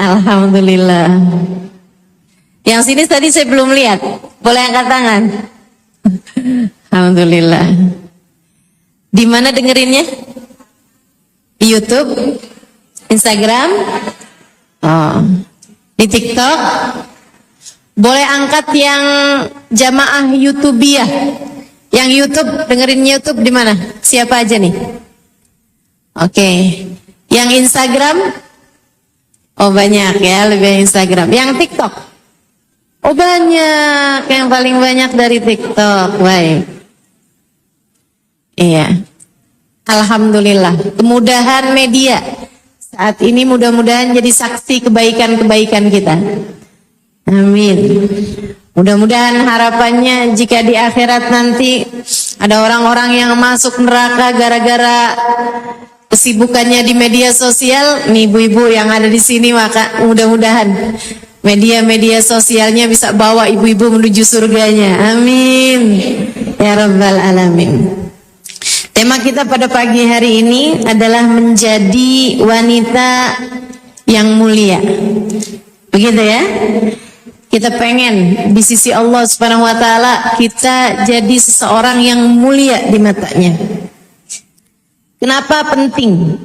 Alhamdulillah. Yang sini tadi saya belum lihat. Boleh angkat tangan? Alhamdulillah. Di mana dengerinnya? Di YouTube? Instagram? Oh. Di TikTok? Boleh angkat yang jamaah YouTubiah. Yang YouTube, dengerin YouTube di mana? Siapa aja nih? Oke. Yang Instagram? Oh banyak ya, lebih Instagram. Yang TikTok? Oh banyak, yang paling banyak dari TikTok. Baik. Iya. Alhamdulillah. Kemudahan media saat ini mudah-mudahan jadi saksi kebaikan-kebaikan kita. Amin. Mudah-mudahan harapannya jika di akhirat nanti ada orang-orang yang masuk neraka gara-gara kesibukannya di media sosial, nih ibu-ibu yang ada di sini, maka mudah-mudahan media-media sosialnya bisa bawa ibu-ibu menuju surganya. Amin. Ya Rabbal Alamin. Tema kita pada pagi hari ini adalah menjadi wanita yang mulia. Begitu ya? Kita pengen di sisi Allah Subhanahu wa taala kita jadi seseorang yang mulia di matanya. Kenapa penting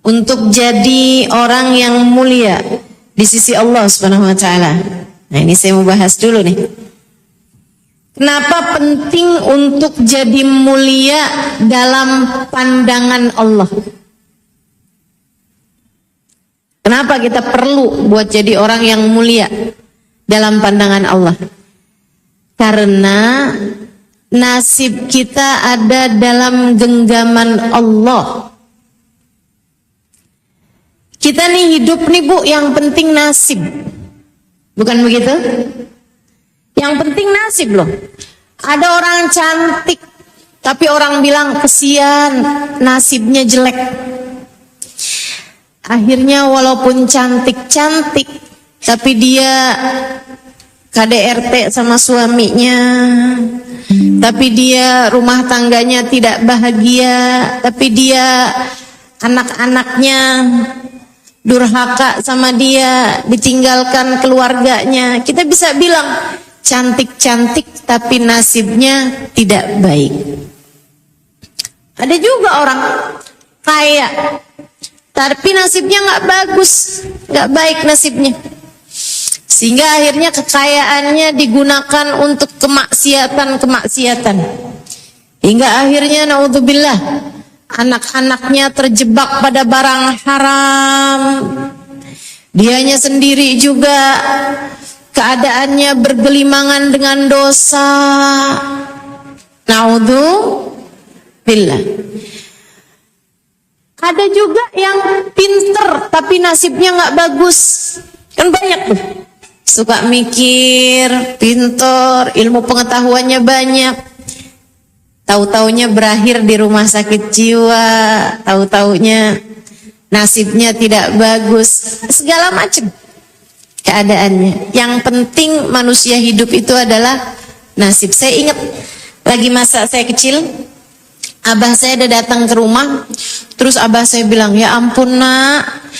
untuk jadi orang yang mulia di sisi Allah Subhanahu wa taala? Nah, ini saya mau bahas dulu nih. Kenapa penting untuk jadi mulia dalam pandangan Allah? Kenapa kita perlu buat jadi orang yang mulia dalam pandangan Allah? Karena nasib kita ada dalam genggaman Allah. Kita nih hidup nih Bu, yang penting nasib. Bukan begitu? Yang penting nasib loh. Ada orang cantik, tapi orang bilang kesian, nasibnya jelek. Akhirnya walaupun cantik-cantik, tapi dia KDRT sama suaminya, tapi dia rumah tangganya tidak bahagia, tapi dia anak-anaknya durhaka sama dia, ditinggalkan keluarganya. Kita bisa bilang cantik-cantik tapi nasibnya tidak baik. Ada juga orang kaya tapi nasibnya nggak bagus, nggak baik nasibnya. Sehingga akhirnya kekayaannya digunakan untuk kemaksiatan-kemaksiatan. Hingga akhirnya naudzubillah, anak-anaknya terjebak pada barang haram. Dianya sendiri juga keadaannya bergelimangan dengan dosa. Naudzubillah. Ada juga yang pinter tapi nasibnya nggak bagus. Kan banyak tuh. Suka mikir, pintar, ilmu pengetahuannya banyak. Tahu-taunya berakhir di rumah sakit jiwa, tahu-taunya nasibnya tidak bagus, segala macam keadaannya. Yang penting manusia hidup itu adalah nasib. Saya ingat lagi masa saya kecil, abah saya ada datang ke rumah, terus abah saya bilang, ya ampun nak,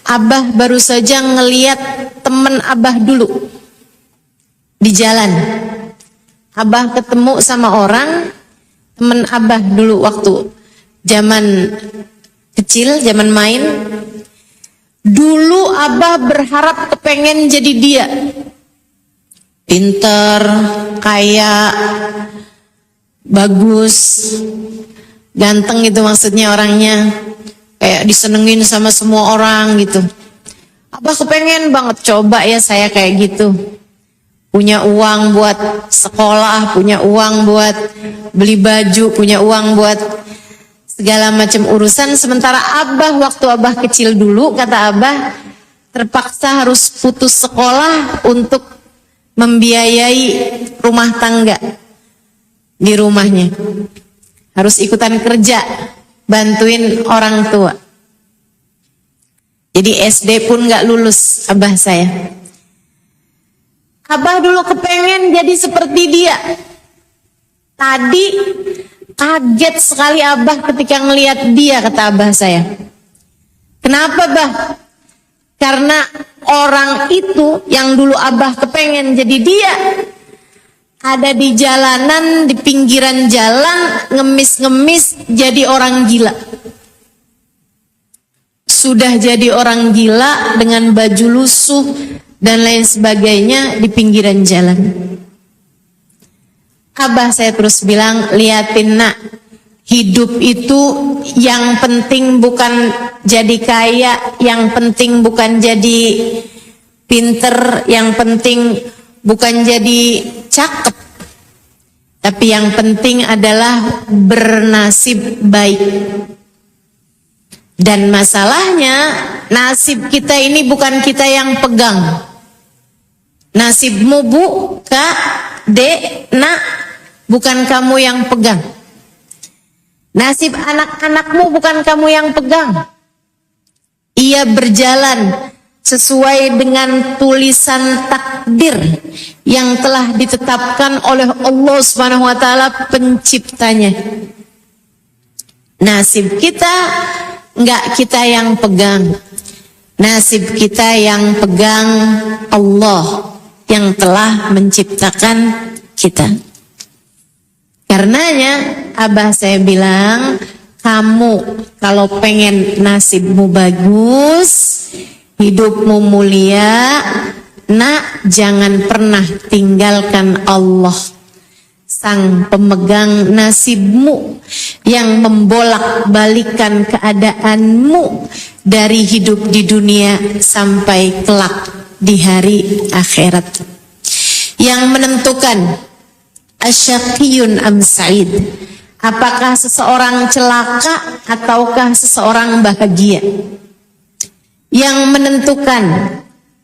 abah baru saja ngeliat temen abah dulu di jalan. Abah ketemu sama orang, temen abah dulu waktu zaman kecil, zaman main. Dulu abah berharap kepengen jadi dia. Pinter, kaya, bagus, ganteng gitu maksudnya orangnya. Kayak disenengin sama semua orang gitu. Abah kepengen banget coba ya saya kayak gitu. Punya uang buat sekolah, punya uang buat beli baju, punya uang buat segala macam urusan. Sementara abah waktu abah kecil dulu, kata abah, terpaksa harus putus sekolah untuk membiayai rumah tangga di rumahnya. Harus ikutan kerja, bantuin orang tua. Jadi SD pun gak lulus abah saya. Abah dulu kepengen jadi seperti dia. Tadi kaget sekali abah ketika ngelihat dia, kata abah saya. Kenapa bah? Karena orang itu yang dulu Abah kepengen jadi dia, ada di jalanan, di pinggiran jalan, ngemis-ngemis jadi orang gila. Sudah jadi orang gila dengan baju lusuh dan lain sebagainya di pinggiran jalan. Abah saya terus bilang, liatin nak, hidup itu yang penting bukan jadi kaya, yang penting bukan jadi pinter, yang penting bukan jadi cakep, tapi yang penting adalah bernasib baik. Dan masalahnya, nasib kita ini bukan kita yang pegang. Nasibmu bu, kak, dek, nak, bukan kamu yang pegang. Nasib anak-anakmu bukan kamu yang pegang. Ia berjalan sesuai dengan tulisan takdir yang telah ditetapkan oleh Allah Subhanahu wa taala penciptanya. Nasib kita enggak kita yang pegang. Nasib kita yang pegang Allah yang telah menciptakan kita. Karenanya Abah saya bilang, kamu kalau pengen nasibmu bagus, hidupmu mulia, nak, jangan pernah tinggalkan Allah, sang pemegang nasibmu, yang membolak-balikan keadaanmu dari hidup di dunia sampai kelak di hari akhirat, yang menentukan asyaqiyun am sa'id, apakah seseorang celaka ataukah seseorang bahagia, yang menentukan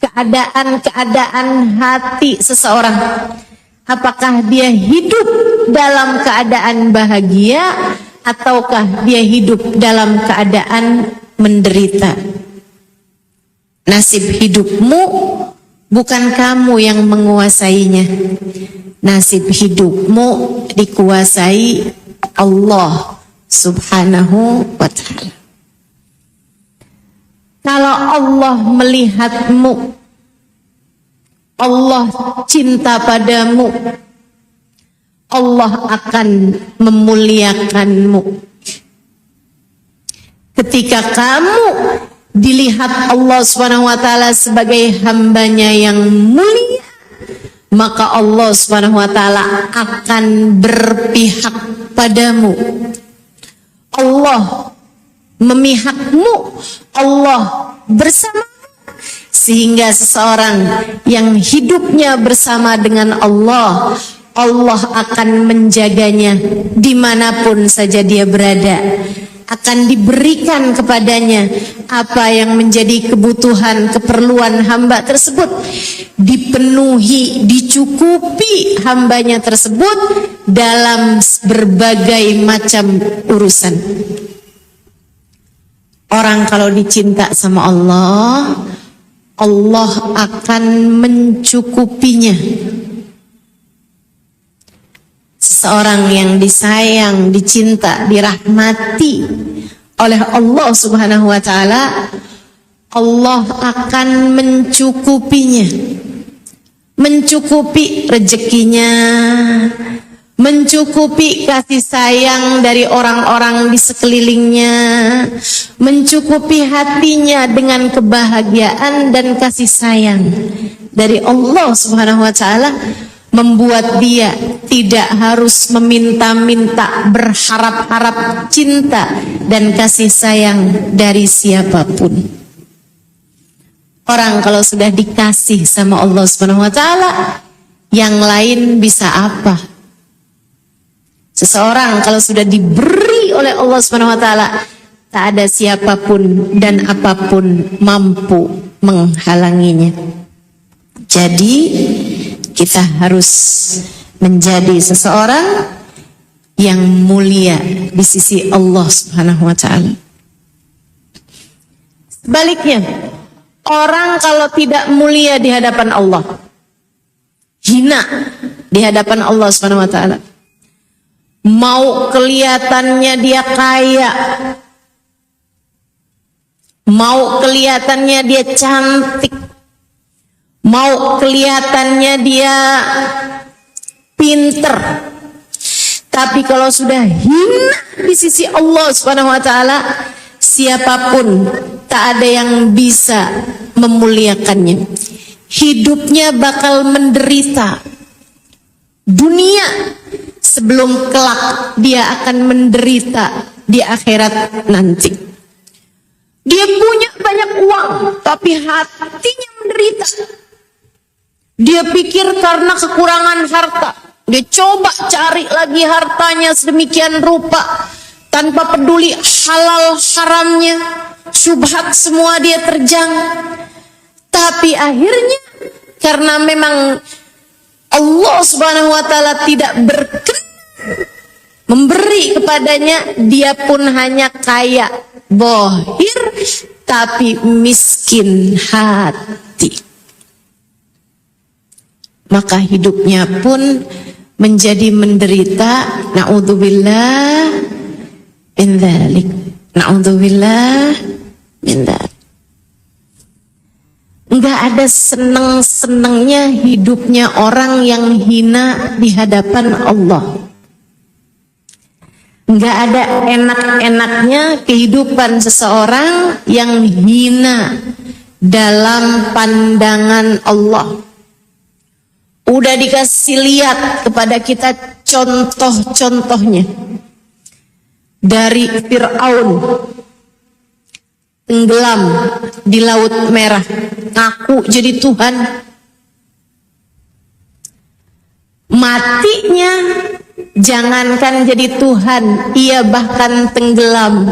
keadaan-keadaan hati seseorang, apakah dia hidup dalam keadaan bahagia ataukah dia hidup dalam keadaan menderita. Nasib hidupmu bukan kamu yang menguasainya. Nasib hidupmu dikuasai Allah Subhanahu wa ta'ala. Kalau Allah melihatmu, Allah cinta padamu, Allah akan memuliakanmu. Ketika kamu dilihat Allah Subhanahu wa ta'ala sebagai hambanya yang mulia, maka Allah Subhanahu wa ta'ala akan berpihak padamu. Allah memihakmu, Allah bersama, sehingga seseorang yang hidupnya bersama dengan Allah, Allah akan menjaganya dimanapun saja dia berada. Akan diberikan kepadanya apa yang menjadi kebutuhan, keperluan hamba tersebut, dipenuhi, dicukupi hambanya tersebut dalam berbagai macam urusan. Orang kalau dicinta sama Allah, Allah akan mencukupinya. Seseorang yang disayang, dicinta, dirahmati oleh Allah Subhanahu wa ta'ala, Allah akan mencukupinya. Mencukupi rezekinya, mencukupi kasih sayang dari orang-orang di sekelilingnya, mencukupi hatinya dengan kebahagiaan dan kasih sayang dari Allah Subhanahu wa ta'ala, membuat dia tidak harus meminta-minta, berharap-harap cinta dan kasih sayang dari siapapun. Orang kalau sudah dikasih sama Allah Subhanahu wa ta'ala, yang lain bisa apa? Seseorang kalau sudah diberi oleh Allah Subhanahu wa ta'ala, tak ada siapapun dan apapun mampu menghalanginya. Jadi kita harus menjadi seseorang yang mulia di sisi Allah Subhanahu wa ta'ala. Sebaliknya, orang kalau tidak mulia di hadapan Allah, hina di hadapan Allah Subhanahu wa ta'ala, mau kelihatannya dia kaya, mau kelihatannya dia cantik, Mau kelihatannya dia pinter, tapi kalau sudah hina di sisi Allah Subhanahu wa taala, siapapun tak ada yang bisa memuliakannya. Hidupnya bakal menderita dunia sebelum kelak dia akan menderita di akhirat nanti. Dia punya banyak uang, tapi hatinya menderita. Dia pikir karena kekurangan harta, dia coba cari lagi hartanya sedemikian rupa, tanpa peduli halal haramnya, syubhat semua dia terjang. Tapi akhirnya karena memang Allah Subhanahu wa taala tidak berkenan memberi kepadanya, dia pun hanya kaya bohir tapi miskin hati. Maka hidupnya pun menjadi menderita. Na'udzubillah min dzalik. Na'udzubillah min dzalik. Enggak ada seneng-senengnya hidupnya orang yang hina di hadapan Allah. Enggak ada enak-enaknya kehidupan seseorang yang hina dalam pandangan Allah. Udah dikasih lihat kepada kita contoh-contohnya. Dari Fir'aun tenggelam di Laut Merah, ngaku jadi Tuhan. Matinya jangankan jadi Tuhan, ia bahkan tenggelam.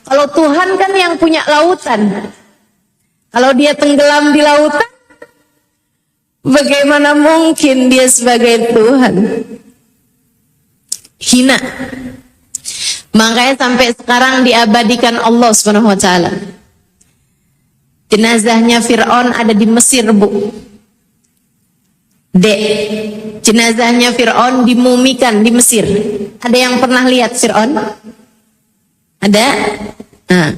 Kalau Tuhan kan yang punya lautan. Kalau dia tenggelam di lautan, bagaimana mungkin dia sebagai Tuhan? Hina. Makanya sampai sekarang diabadikan Allah Subhanahu wa taala. Jenazahnya Fir'aun ada di Mesir, Bu. Jenazahnya Fir'aun dimumikan di Mesir. Ada yang pernah lihat Fir'aun? Ada? Nah,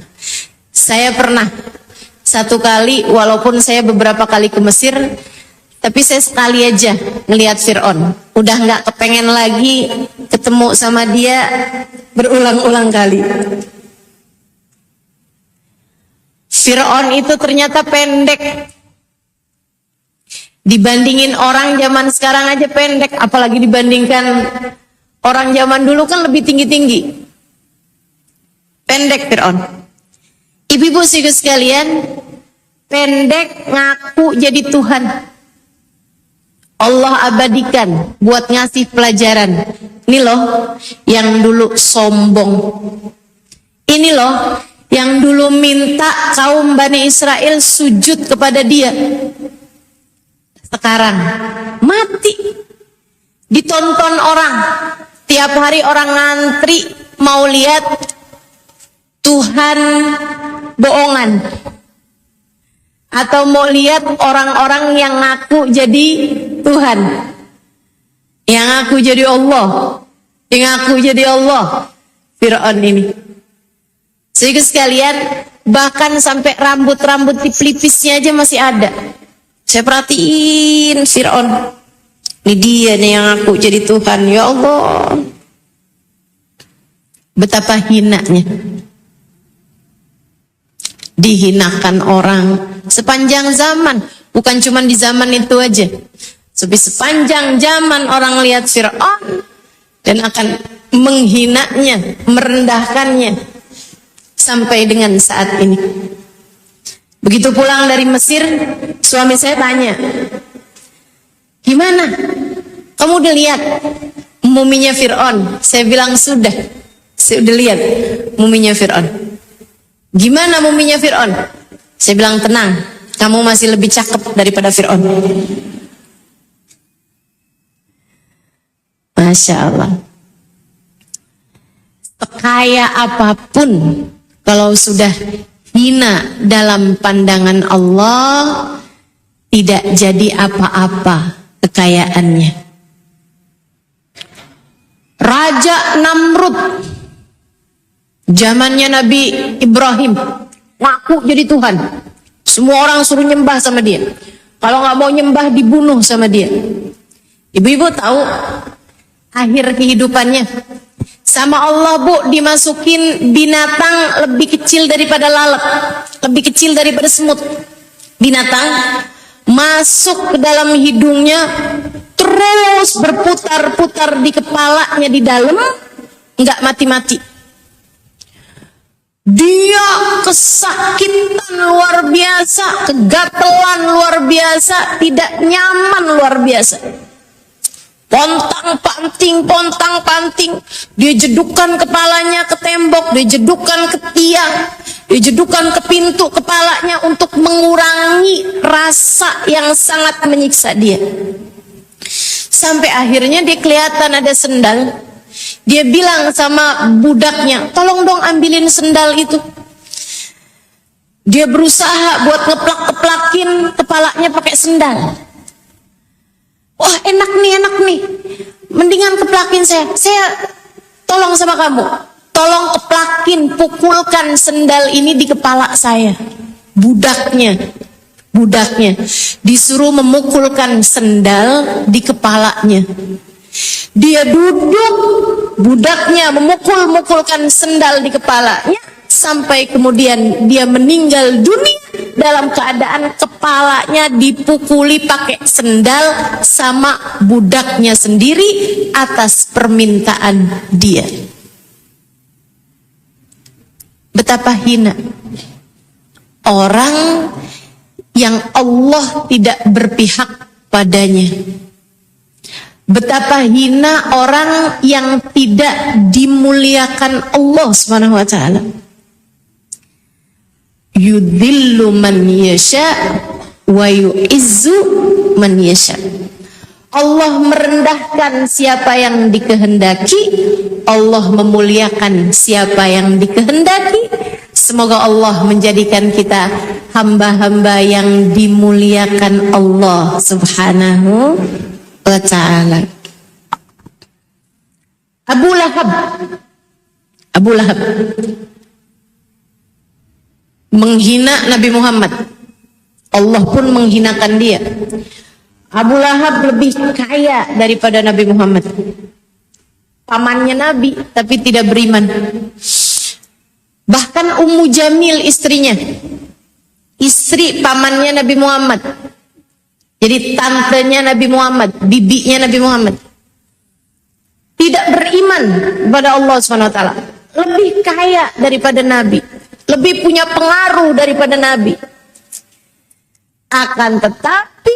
saya pernah satu kali, walaupun saya beberapa kali ke Mesir, tapi saya sekali aja ngelihat Fir'aun. Udah nggak kepengen lagi ketemu sama dia berulang-ulang kali. Fir'aun itu ternyata pendek. Dibandingin orang zaman sekarang aja pendek, apalagi dibandingkan orang zaman dulu kan lebih tinggi-tinggi. Pendek Fir'aun. Ibu-ibu sekalian, pendek ngaku jadi Tuhan. Allah abadikan buat ngasih pelajaran. Ini loh yang dulu sombong. Ini loh yang dulu minta kaum Bani Israel sujud kepada dia. Sekarang mati. Ditonton orang. Tiap hari orang ngantri mau lihat Tuhan bohongan. Atau mau lihat orang-orang yang ngaku jadi Tuhan, yang ngaku jadi Allah, yang ngaku jadi Allah. Fir'aun ini. Sehingga sekalian, bahkan sampai rambut-rambut di pelipisnya aja masih ada. Saya perhatiin Fir'aun. Ini dia nih yang ngaku jadi Tuhan. Ya Allah, betapa hinanya. Dihinakan orang sepanjang zaman, bukan cuma di zaman itu aja. Tapi sepanjang zaman orang lihat Fir'aun dan akan menghinanya, merendahkannya sampai dengan saat ini. Begitu pulang dari Mesir, suami saya tanya, "Gimana? Kamu udah lihat muminya Fir'aun?" Saya bilang sudah. Saya udah lihat muminya Fir'aun. Gimana muminya Fir'aun? Saya bilang tenang, kamu masih lebih cakep daripada Fir'aun. Masya Allah. Sekaya apapun, kalau sudah hina dalam pandangan Allah, tidak jadi apa-apa kekayaannya. Raja Namrud, zamannya Nabi Ibrahim, ngaku jadi Tuhan. Semua orang suruh nyembah sama dia. Kalau nggak mau nyembah dibunuh sama dia. Ibu-ibu tahu akhir kehidupannya? Sama Allah Bu, dimasukin binatang lebih kecil daripada lalat, lebih kecil daripada semut. Binatang masuk ke dalam hidungnya, terus berputar-putar di kepalanya di dalam, nggak mati-mati. Dia kesakitan luar biasa, kegatelan luar biasa, tidak nyaman luar biasa. Pontang-panting, dia jedukkan kepalanya ke tembok, dia jedukkan ke tiang, dia jedukkan ke pintu kepalanya untuk mengurangi rasa yang sangat menyiksa dia. Sampai akhirnya dia kelihatan ada sendal. Dia bilang sama budaknya, tolong dong ambilin sendal itu. Dia berusaha buat ngeplak-keplakin kepalanya pakai sendal. Wah enak nih, mendingan keplakin saya tolong sama kamu, tolong keplakin, pukulkan sendal ini di kepala saya. Budaknya disuruh memukulkan sendal di kepalanya. Dia duduk, budaknya memukul-mukulkan sendal di kepalanya, sampai kemudian dia meninggal dunia dalam keadaan kepalanya dipukuli pakai sendal sama budaknya sendiri atas permintaan dia. Betapa hina orang yang Allah tidak berpihak padanya. Betapa hina orang yang tidak dimuliakan Allah Subhanahu wa taala. Yudhillu man yasha wa yu'izzu man yasha. Allah merendahkan siapa yang dikehendaki, Allah memuliakan siapa yang dikehendaki. Semoga Allah menjadikan kita hamba-hamba yang dimuliakan Allah Subhanahu wa ta'ala. Abu Lahab menghina Nabi Muhammad. Allah pun menghinakan dia. Abu Lahab lebih kaya daripada Nabi Muhammad. Pamannya Nabi tapi tidak beriman. Bahkan Ummu Jamil istrinya, istri pamannya Nabi Muhammad, jadi tantenya Nabi Muhammad, bibinya Nabi Muhammad, tidak beriman kepada Allah SWT. Lebih kaya daripada Nabi, lebih punya pengaruh daripada Nabi. Akan tetapi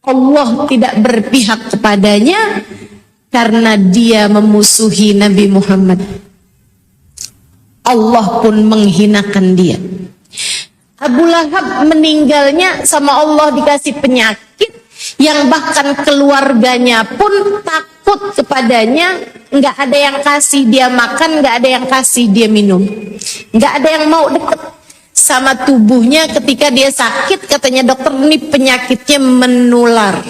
Allah tidak berpihak kepadanya karena dia memusuhi Nabi Muhammad. Allah pun menghinakan dia. Abu Lahab meninggalnya sama Allah dikasih penyakit yang bahkan keluarganya pun takut kepadanya. Nggak ada yang kasih dia makan, nggak ada yang kasih dia minum, nggak ada yang mau deket sama tubuhnya ketika dia sakit. Katanya dokter, ini penyakitnya menular.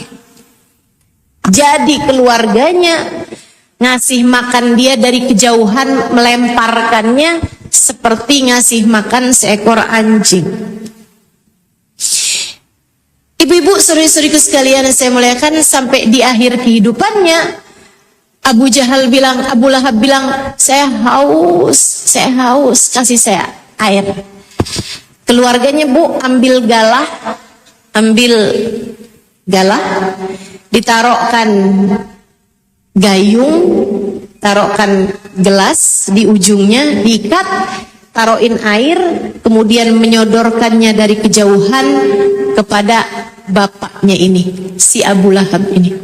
Jadi keluarganya ngasih makan dia dari kejauhan, melemparkannya seperti ngasih makan seekor anjing. Ibu-ibu, saudari-saudariku sekalian yang saya muliakan, sampai di akhir kehidupannya Abu Lahab bilang, saya haus, kasih saya air. Keluarganya, Bu, ambil galah, ditaruhkan gayung, taruhkan gelas di ujungnya, diikat, taruhin air, kemudian menyodorkannya dari kejauhan kepada bapaknya ini, si Abu Lahab ini.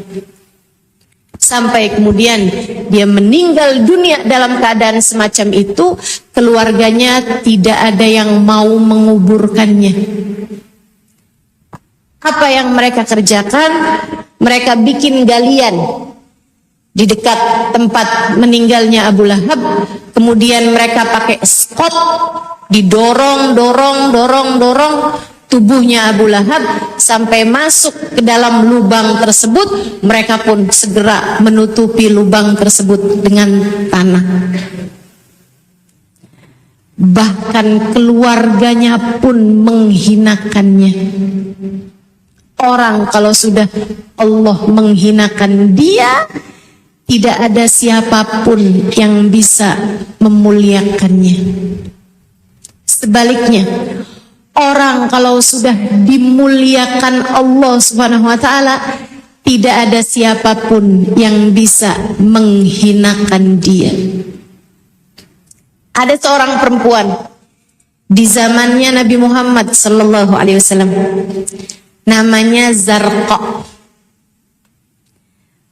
Sampai kemudian dia meninggal dunia dalam keadaan semacam itu, keluarganya tidak ada yang mau menguburkannya. Apa yang mereka kerjakan? Mereka bikin galian di dekat tempat meninggalnya Abu Lahab. Kemudian mereka pakai skot, didorong tubuhnya Abu Lahab sampai masuk ke dalam lubang tersebut. Mereka pun segera menutupi lubang tersebut dengan tanah. Bahkan keluarganya pun menghinakannya. Orang kalau sudah Allah menghinakan dia, tidak ada siapapun yang bisa memuliakannya. Sebaliknya, orang kalau sudah dimuliakan Allah Subhanahu wa taala, tidak ada siapapun yang bisa menghinakan dia. Ada seorang perempuan di zamannya Nabi Muhammad sallallahu alaihi wasallam, namanya Zarqa.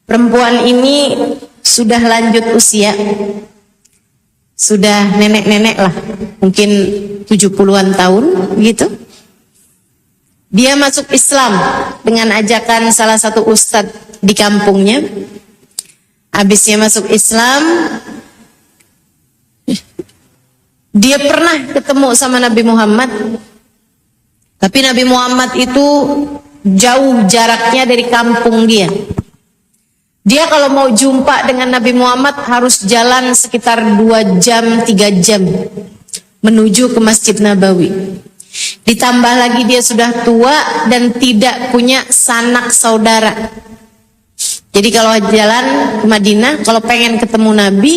Perempuan ini sudah lanjut usia, sudah nenek-nenek lah, mungkin 70-an tahun gitu. Dia masuk Islam dengan ajakan salah satu ustadz di kampungnya. Habisnya masuk Islam, dia pernah ketemu sama Nabi Muhammad. Tapi Nabi Muhammad itu jauh jaraknya dari kampung dia. Dia kalau mau jumpa dengan Nabi Muhammad harus jalan sekitar 2 jam, 3 jam menuju ke Masjid Nabawi. Ditambah lagi dia sudah tua dan tidak punya sanak saudara. Jadi kalau jalan ke Madinah, kalau pengen ketemu Nabi,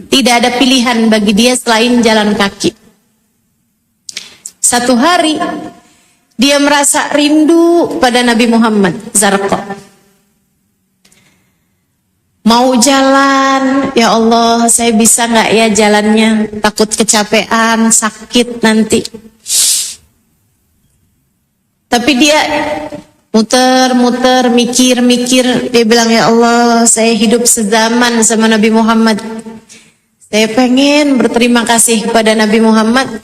tidak ada pilihan bagi dia selain jalan kaki. Satu hari dia merasa rindu pada Nabi Muhammad, Zarqa. Mau jalan, ya Allah, saya bisa nggak ya jalannya? Takut kecapean, sakit nanti. Tapi dia muter-muter, mikir-mikir. Dia bilang, ya Allah, saya hidup sezaman sama Nabi Muhammad. Saya pengen berterima kasih kepada Nabi Muhammad.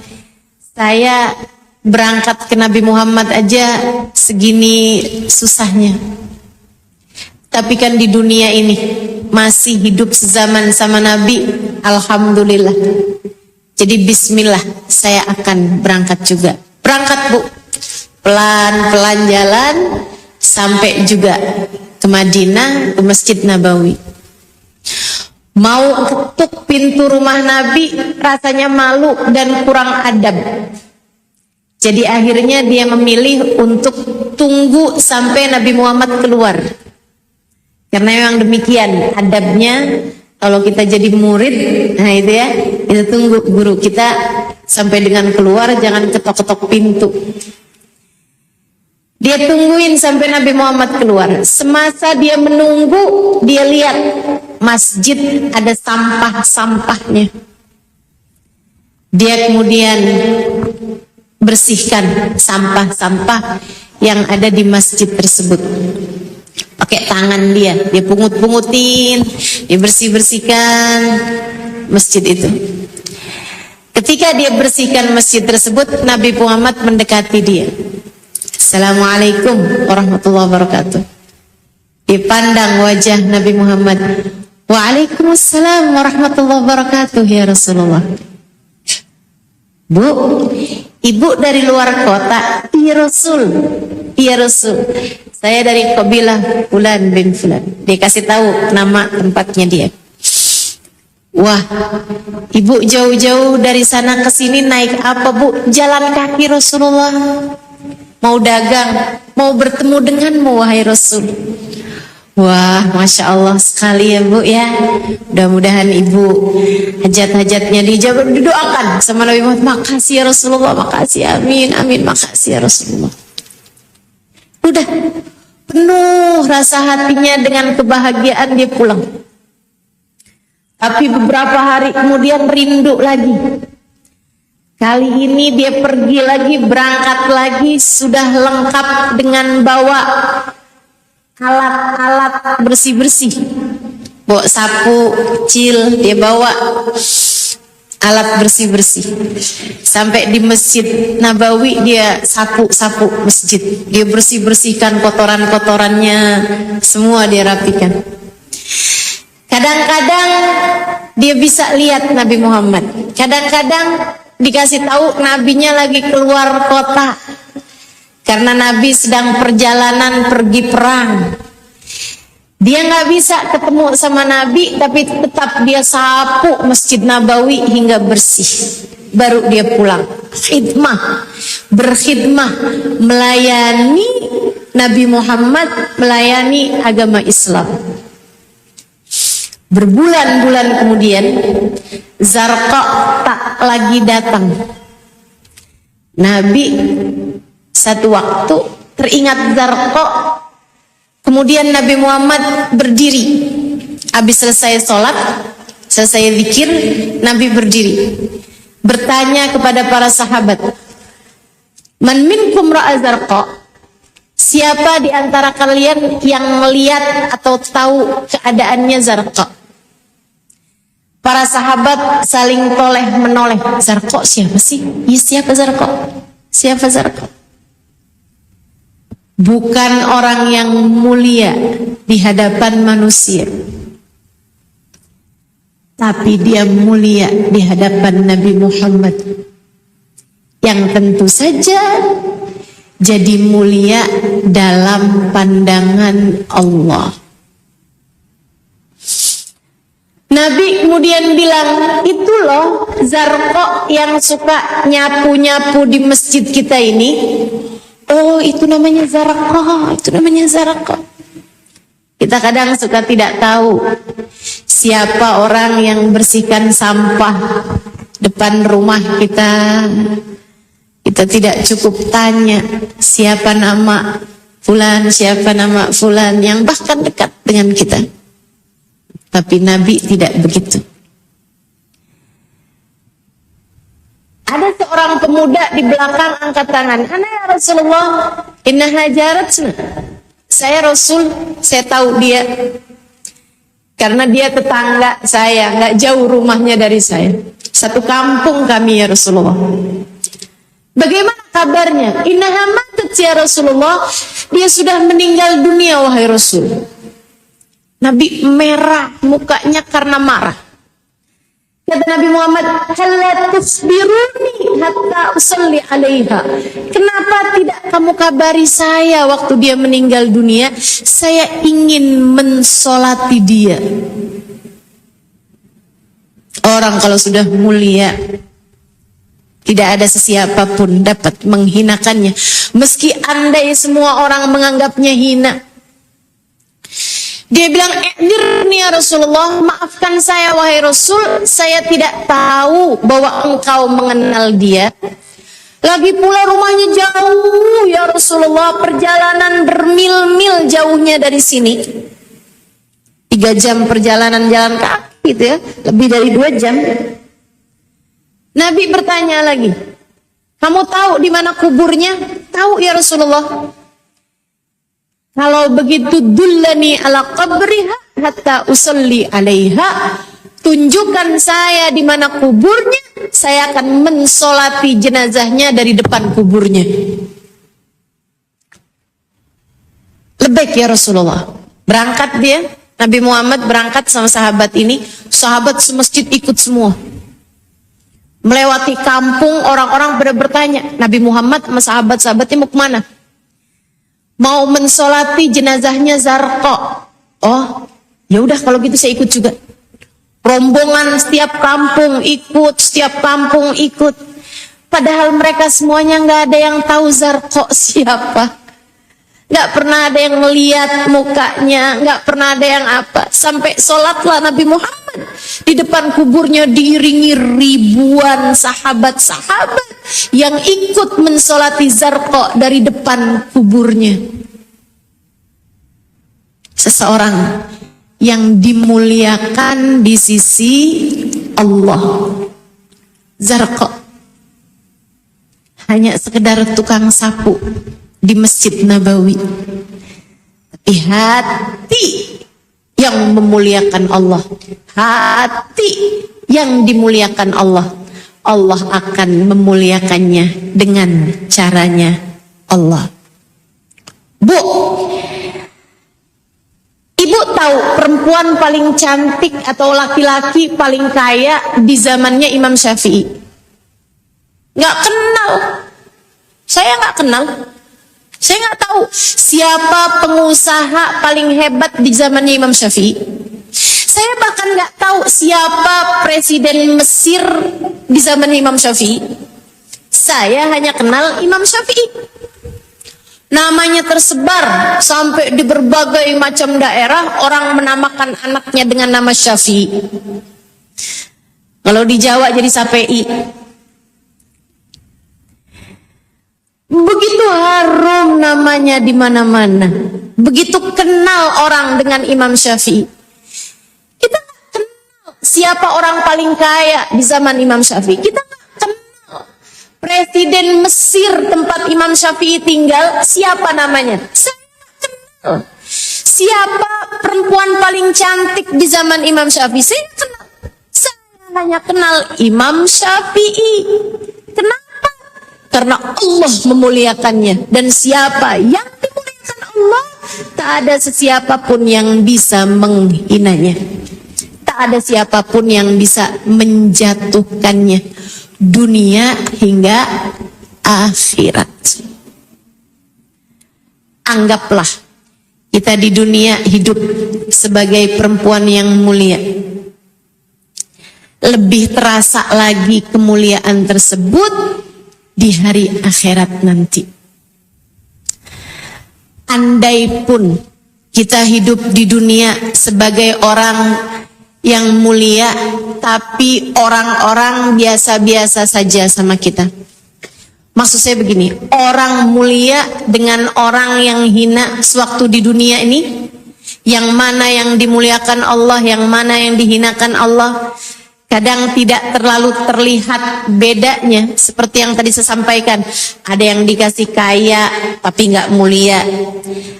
Saya berangkat ke Nabi Muhammad aja segini susahnya. Tapi kan di dunia ini masih hidup sezaman sama Nabi, alhamdulillah. Jadi bismillah, saya akan berangkat juga. Berangkat, Bu. Pelan-pelan jalan sampai juga ke Madinah, ke Masjid Nabawi. Mau ketuk pintu rumah Nabi, rasanya malu dan kurang adab. Jadi akhirnya dia memilih untuk tunggu sampai Nabi Muhammad keluar. Karena memang demikian adabnya kalau kita jadi murid, nah itu ya, kita tunggu guru kita sampai dengan keluar, jangan ketok-ketok pintu. Dia tungguin sampai Nabi Muhammad keluar. Semasa dia menunggu, dia lihat masjid ada sampah-sampahnya. Dia kemudian bersihkan sampah-sampah yang ada di masjid tersebut. Pakai tangan dia pungut-pungutin, dia bersih-bersihkan masjid itu. Ketika dia bersihkan masjid tersebut, Nabi Muhammad mendekati dia. Assalamualaikum warahmatullahi wabarakatuh. Dipandang wajah Nabi Muhammad. Waalaikumsalam warahmatullahi wabarakatuh ya Rasulullah. Bu, ibu dari luar kota? Iya Rasul. Iya Rasul. Saya dari kabilah Fulan bin Fulan. Dia kasih tahu nama tempatnya dia. Wah, ibu jauh-jauh dari sana ke sini naik apa, Bu? Jalan kaki Rasulullah. Mau dagang, mau bertemu denganmu wahai Rasul. Wah, Masya Allah sekali ya Bu ya. Mudah-mudahan ibu hajat-hajatnya dijawab, didoakan sama Nabi Muhammad. Makasih ya Rasulullah, makasih, amin, amin, makasih ya Rasulullah. Udah penuh rasa hatinya dengan kebahagiaan, dia pulang. Tapi beberapa hari kemudian rindu lagi. Kali ini dia pergi lagi, berangkat lagi, sudah lengkap dengan bawa alat-alat bersih-bersih. Bawa sapu kecil, dia bawa alat bersih-bersih. Sampai di Masjid Nabawi dia sapu-sapu masjid. Dia bersih-bersihkan kotoran-kotorannya, semua dia rapikan. Kadang-kadang dia bisa lihat Nabi Muhammad. Kadang-kadang dikasih tahu nabinya lagi keluar kota. Karena Nabi sedang perjalanan pergi perang. Dia nggak bisa ketemu sama Nabi, tapi tetap dia sapu Masjid Nabawi hingga bersih. Baru dia pulang. Khidmah, berkhidmah, melayani Nabi Muhammad melayani agama Islam. Berbulan-bulan kemudian Zarqa tak lagi datang. Nabi satu waktu teringat Zarqa. Kemudian Nabi Muhammad berdiri. Habis selesai sholat, selesai zikir, Nabi berdiri. Bertanya kepada para sahabat, "Man minkum ra'a Zarqa?" Siapa di antara kalian yang melihat atau tahu keadaannya Zarqa? Para sahabat saling toleh menoleh. Zarqa siapa sih? Ya, siapa Zarqa? Siapa Zarqa? Bukan orang yang mulia di hadapan manusia, tapi dia mulia di hadapan Nabi Muhammad, yang tentu saja jadi mulia dalam pandangan Allah. Nabi kemudian bilang, "Itu loh Zarqa yang suka nyapu-nyapu di masjid kita ini. Oh, itu namanya Zarqa, itu namanya Zarqa." Kita kadang suka tidak tahu siapa orang yang bersihkan sampah depan rumah kita. Kita tidak cukup tanya siapa nama fulan, siapa nama fulan yang bahkan dekat dengan kita. Tapi Nabi tidak begitu. Ada seorang pemuda di belakang angkat tangan. "Ana ya Rasulullah, innaha jaratna." Saya Rasul, saya tahu dia. Karena dia tetangga saya, nggak jauh rumahnya dari saya. Satu kampung kami ya Rasulullah. Bagaimana kabarnya? "Innaha matat ya Rasulullah." Dia sudah meninggal dunia wahai Rasul. Nabi merah mukanya karena marah. Kata Nabi Muhammad, "Halla tusbiruni hatta usalli alaiha." Kenapa tidak kamu kabari saya waktu dia meninggal dunia? Saya ingin mensolati dia. Orang kalau sudah mulia, tidak ada sesiapa pun dapat menghinakannya. Meski andai semua orang menganggapnya hina. Dia bilang, "I'dzirni ya Rasulullah, maafkan saya wahai Rasul, saya tidak tahu bahwa engkau mengenal dia. Lagi pula rumahnya jauh ya Rasulullah, perjalanan bermil-mil jauhnya dari sini. 3 jam perjalanan jalan kaki gitu ya, lebih dari 2 jam. Nabi bertanya lagi, "Kamu tahu di mana kuburnya?" "Tahu ya Rasulullah." "Kalau begitu dullani ala qabriha hatta usalli alaiha." Tunjukkan saya di mana kuburnya, saya akan mensolati jenazahnya dari depan kuburnya. Lebih ya Rasulullah. Berangkat dia, Nabi Muhammad berangkat sama sahabat ini, sahabat semasjid ikut semua. Melewati kampung, orang-orang pada bertanya, Nabi Muhammad sama sahabat-sahabatnya mau kemana? Mau mensolati jenazahnya Zarqa. Oh, ya udah kalau gitu saya ikut juga. Rombongan setiap kampung ikut, setiap kampung ikut. Padahal mereka semuanya nggak ada yang tahu Zarqa siapa. Nggak pernah ada yang melihat mukanya, nggak pernah ada yang apa. Sampai sholatlah Nabi Muhammad di depan kuburnya diiringi ribuan sahabat-sahabat yang ikut mensolati Zarqa dari depan kuburnya. Seseorang yang dimuliakan di sisi Allah. Zarqa hanya sekedar tukang sapu di Masjid Nabawi, tapi hati yang memuliakan Allah, hati yang dimuliakan Allah, Allah akan memuliakannya dengan caranya Allah. Bu, ibu tahu perempuan paling cantik atau laki-laki paling kaya di zamannya Imam Syafi'i? Nggak kenal. Saya nggak kenal. Saya nggak tahu siapa pengusaha paling hebat di zamannya Imam Syafi'i. Saya bahkan nggak tahu siapa presiden Mesir di zamannya Imam Syafi'i. Saya hanya kenal Imam Syafi'i. Namanya tersebar sampai di berbagai macam daerah, orang menamakan anaknya dengan nama Syafi'i. Kalau di Jawa jadi Sapei. Begitu harum namanya di mana-mana. Begitu kenal orang dengan Imam Syafi'i. Kita nggak kenal siapa orang paling kaya di zaman Imam Syafi'i. Kita nggak kenal Presiden Mesir tempat Imam Syafi'i tinggal, siapa namanya? Saya nggak kenal. Siapa perempuan paling cantik di zaman Imam Syafi'i? Saya kenal. Saya hanya kenal Imam Syafi'i. Kenapa? Karena Allah memuliakannya. Dan siapa yang dimuliakan Allah, tak ada sesiapapun yang bisa menghinanya. Tak ada siapapun yang bisa menjatuhkannya. Dunia hingga akhirat. Anggaplah kita di dunia hidup sebagai perempuan yang mulia. Lebih terasa lagi kemuliaan tersebut di hari akhirat nanti. Andai pun kita hidup di dunia sebagai orang yang mulia, tapi orang-orang biasa-biasa saja sama kita. Maksud saya begini, orang mulia dengan orang yang hina sewaktu di dunia ini, yang mana yang dimuliakan Allah, yang mana yang dihinakan Allah, kadang tidak terlalu terlihat bedanya. Seperti yang tadi saya sampaikan, ada yang dikasih kaya tapi nggak mulia,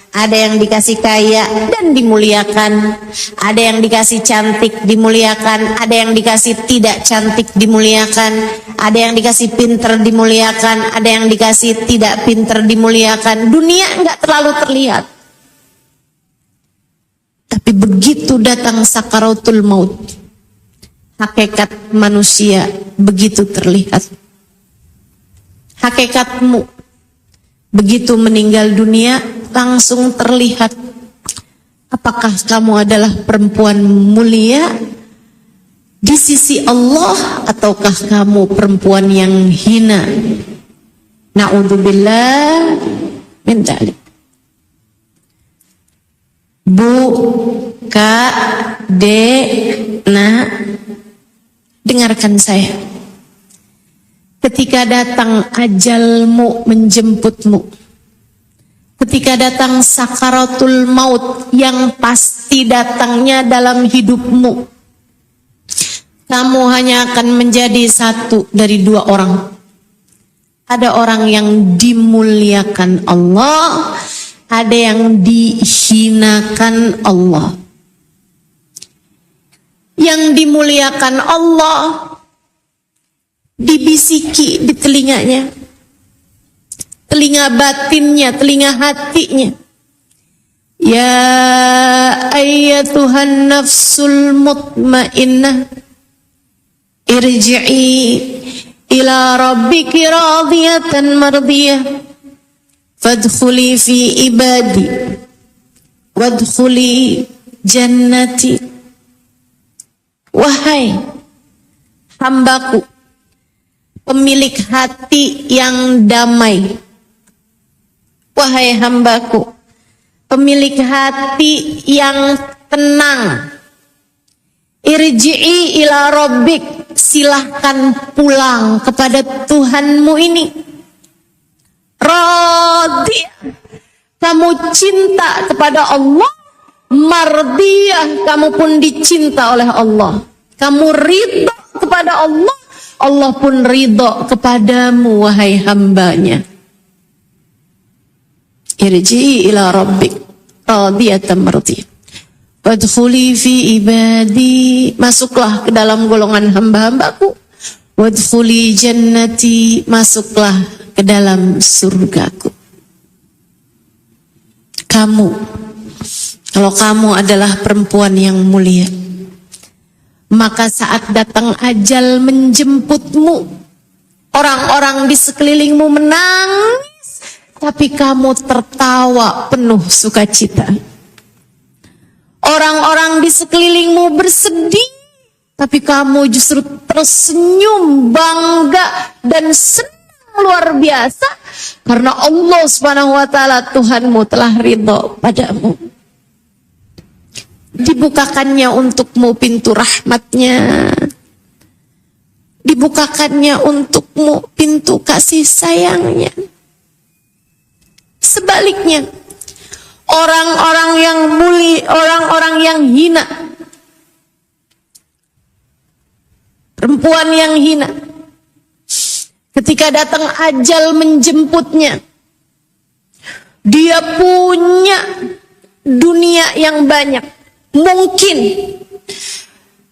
ada yang dikasih kaya dan dimuliakan, ada yang dikasih cantik dimuliakan, ada yang dikasih tidak cantik dimuliakan, ada yang dikasih pinter dimuliakan, ada yang dikasih tidak pinter dimuliakan. Dunia nggak terlalu terlihat, tapi begitu datang sakaratul maut, hakikat manusia begitu terlihat. Hakikatmu begitu meninggal dunia langsung terlihat. Apakah kamu adalah perempuan mulia di sisi Allah, ataukah kamu perempuan yang hina? Na'udzubillah min dzalik. Bu, Kak, Dek, Nak, dengarkan saya. Ketika datang ajalmu menjemputmu, ketika datang sakaratul maut yang pasti datangnya dalam hidupmu, kamu hanya akan menjadi satu dari dua orang. Ada orang yang dimuliakan Allah, ada yang dihinakan Allah. Yang dimuliakan Allah dibisiki di telinganya, telinga batinnya, telinga hatinya. Ya ayyatuhan nafsul mutmainnah, irji'i ila rabbiki radiyatan mardiyah, fadkhuli fi ibadi wadkhuli jannati. Wahai hambaku, pemilik hati yang damai. Wahai hambaku, pemilik hati yang tenang. Irji'i ila rabbik, silahkan pulang kepada Tuhanmu ini. Radiyah, kamu cinta kepada Allah. Mardiyah, kamu pun dicinta oleh Allah. Kamu ridho kepada Allah, Allah pun ridho kepadamu, wahai hambanya. Irji'i ila rabbik radiyatan mardiyah, wadkhuli fi ibadi, masuklah ke dalam golongan hamba-hambaku. Wadkhuli jannati, masuklah ke dalam surgaku. Kalau kamu adalah perempuan yang mulia, maka saat datang ajal menjemputmu, orang-orang di sekelilingmu menangis, tapi kamu tertawa penuh sukacita. Orang-orang di sekelilingmu bersedih, tapi kamu justru tersenyum bangga dan senang luar biasa karena Allah Subhanahu wa taala Tuhanmu telah ridho padamu. Dibukakannya untukmu pintu rahmatnya. Dibukakannya untukmu pintu kasih sayangnya. Sebaliknya, orang-orang yang mulia, orang-orang yang hina, perempuan yang hina, ketika datang ajal menjemputnya, dia punya dunia yang banyak. Mungkin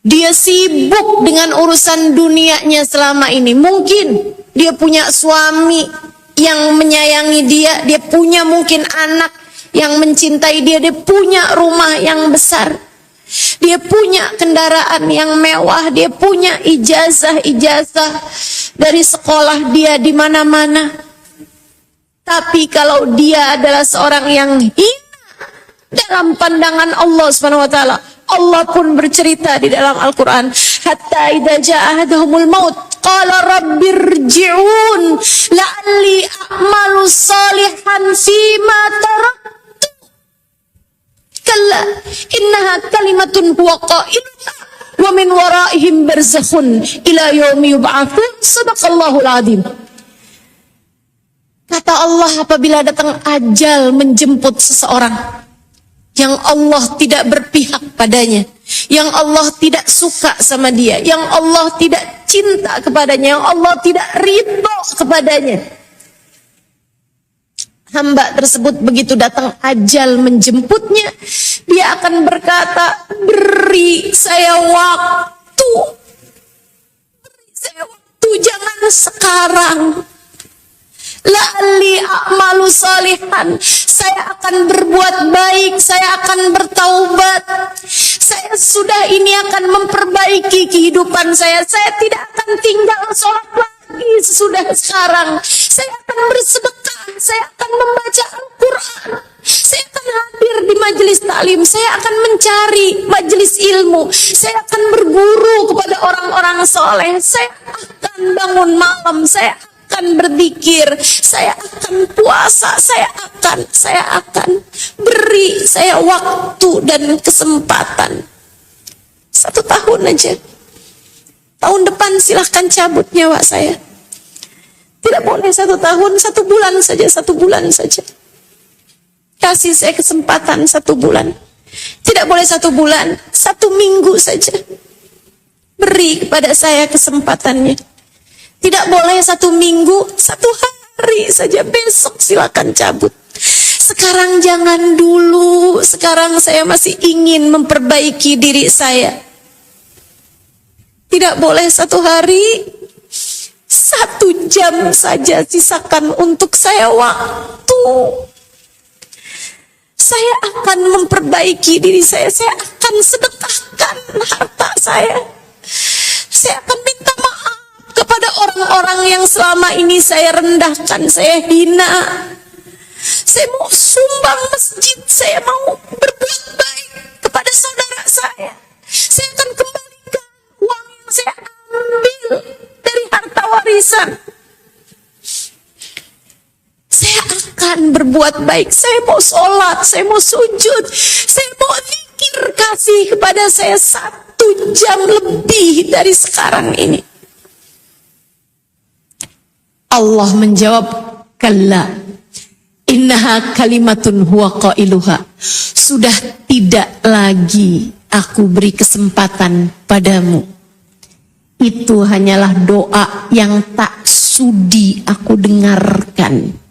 dia sibuk dengan urusan dunianya selama ini. Mungkin dia punya suami yang menyayangi dia. Dia punya mungkin anak yang mencintai dia. Dia punya rumah yang besar. Dia punya kendaraan yang mewah. Dia punya ijazah-ijazah dari sekolah dia di mana-mana. Tapi kalau dia adalah seorang yang hina dalam pandangan Allah Subhanahu wa taala, Allah pun bercerita di dalam Al-Quran, hatta idza jaa ahaduhumul maut qala rabbirji'un la'alli a'malu salihan fima taraktu kalla innaha kalimatun huwa qailuha wa min waraihim barzakhun ila yaumi yub'atsun. Shadaqallahul azim. Kata Allah, apabila datang ajal menjemput seseorang yang Allah tidak berpihak padanya, yang Allah tidak suka sama dia, yang Allah tidak cinta kepadanya, yang Allah tidak ridho kepadanya, hamba tersebut begitu datang ajal menjemputnya, dia akan berkata, beri saya waktu, jangan sekarang. La'alli a'malu salihan, saya akan berbuat baik, saya akan bertaubat, saya sudah ini akan memperbaiki kehidupan saya tidak akan tinggal sholat lagi sesudah sekarang, saya akan bersedekah, saya akan membaca Al-Quran, saya akan hadir di majelis taklim, saya akan mencari majelis ilmu, saya akan berguru kepada orang-orang soleh, saya akan bangun malam, saya akan berzikir, saya akan puasa, saya akan beri saya waktu dan kesempatan 1 tahun aja. Tahun depan silahkan cabut nyawa saya. Tidak boleh 1 tahun, 1 bulan saja, 1 bulan saja. Kasih saya kesempatan 1 bulan. Tidak boleh 1 bulan, 1 minggu saja. Beri kepada saya kesempatannya. Tidak boleh 1 minggu, 1 hari saja, besok silakan cabut. Sekarang jangan dulu, sekarang saya masih ingin memperbaiki diri saya. Tidak boleh 1 hari, 1 jam saja sisakan untuk saya waktu. Saya akan memperbaiki diri saya akan sedekahkan harta saya akan minta maaf kepada orang-orang yang selama ini saya rendahkan, saya hina. Saya mau sumbang masjid, saya mau berbuat baik kepada saudara saya. Saya akan kembalikan uang yang saya ambil dari harta warisan. Saya akan berbuat baik, saya mau sholat, saya mau sujud, saya mau zikir, kasih kepada saya 1 jam lebih dari sekarang ini. Allah menjawab, kalla innaha kalimatun huwa qailuha, sudah tidak lagi aku beri kesempatan padamu, itu hanyalah doa yang tak sudi aku dengarkan.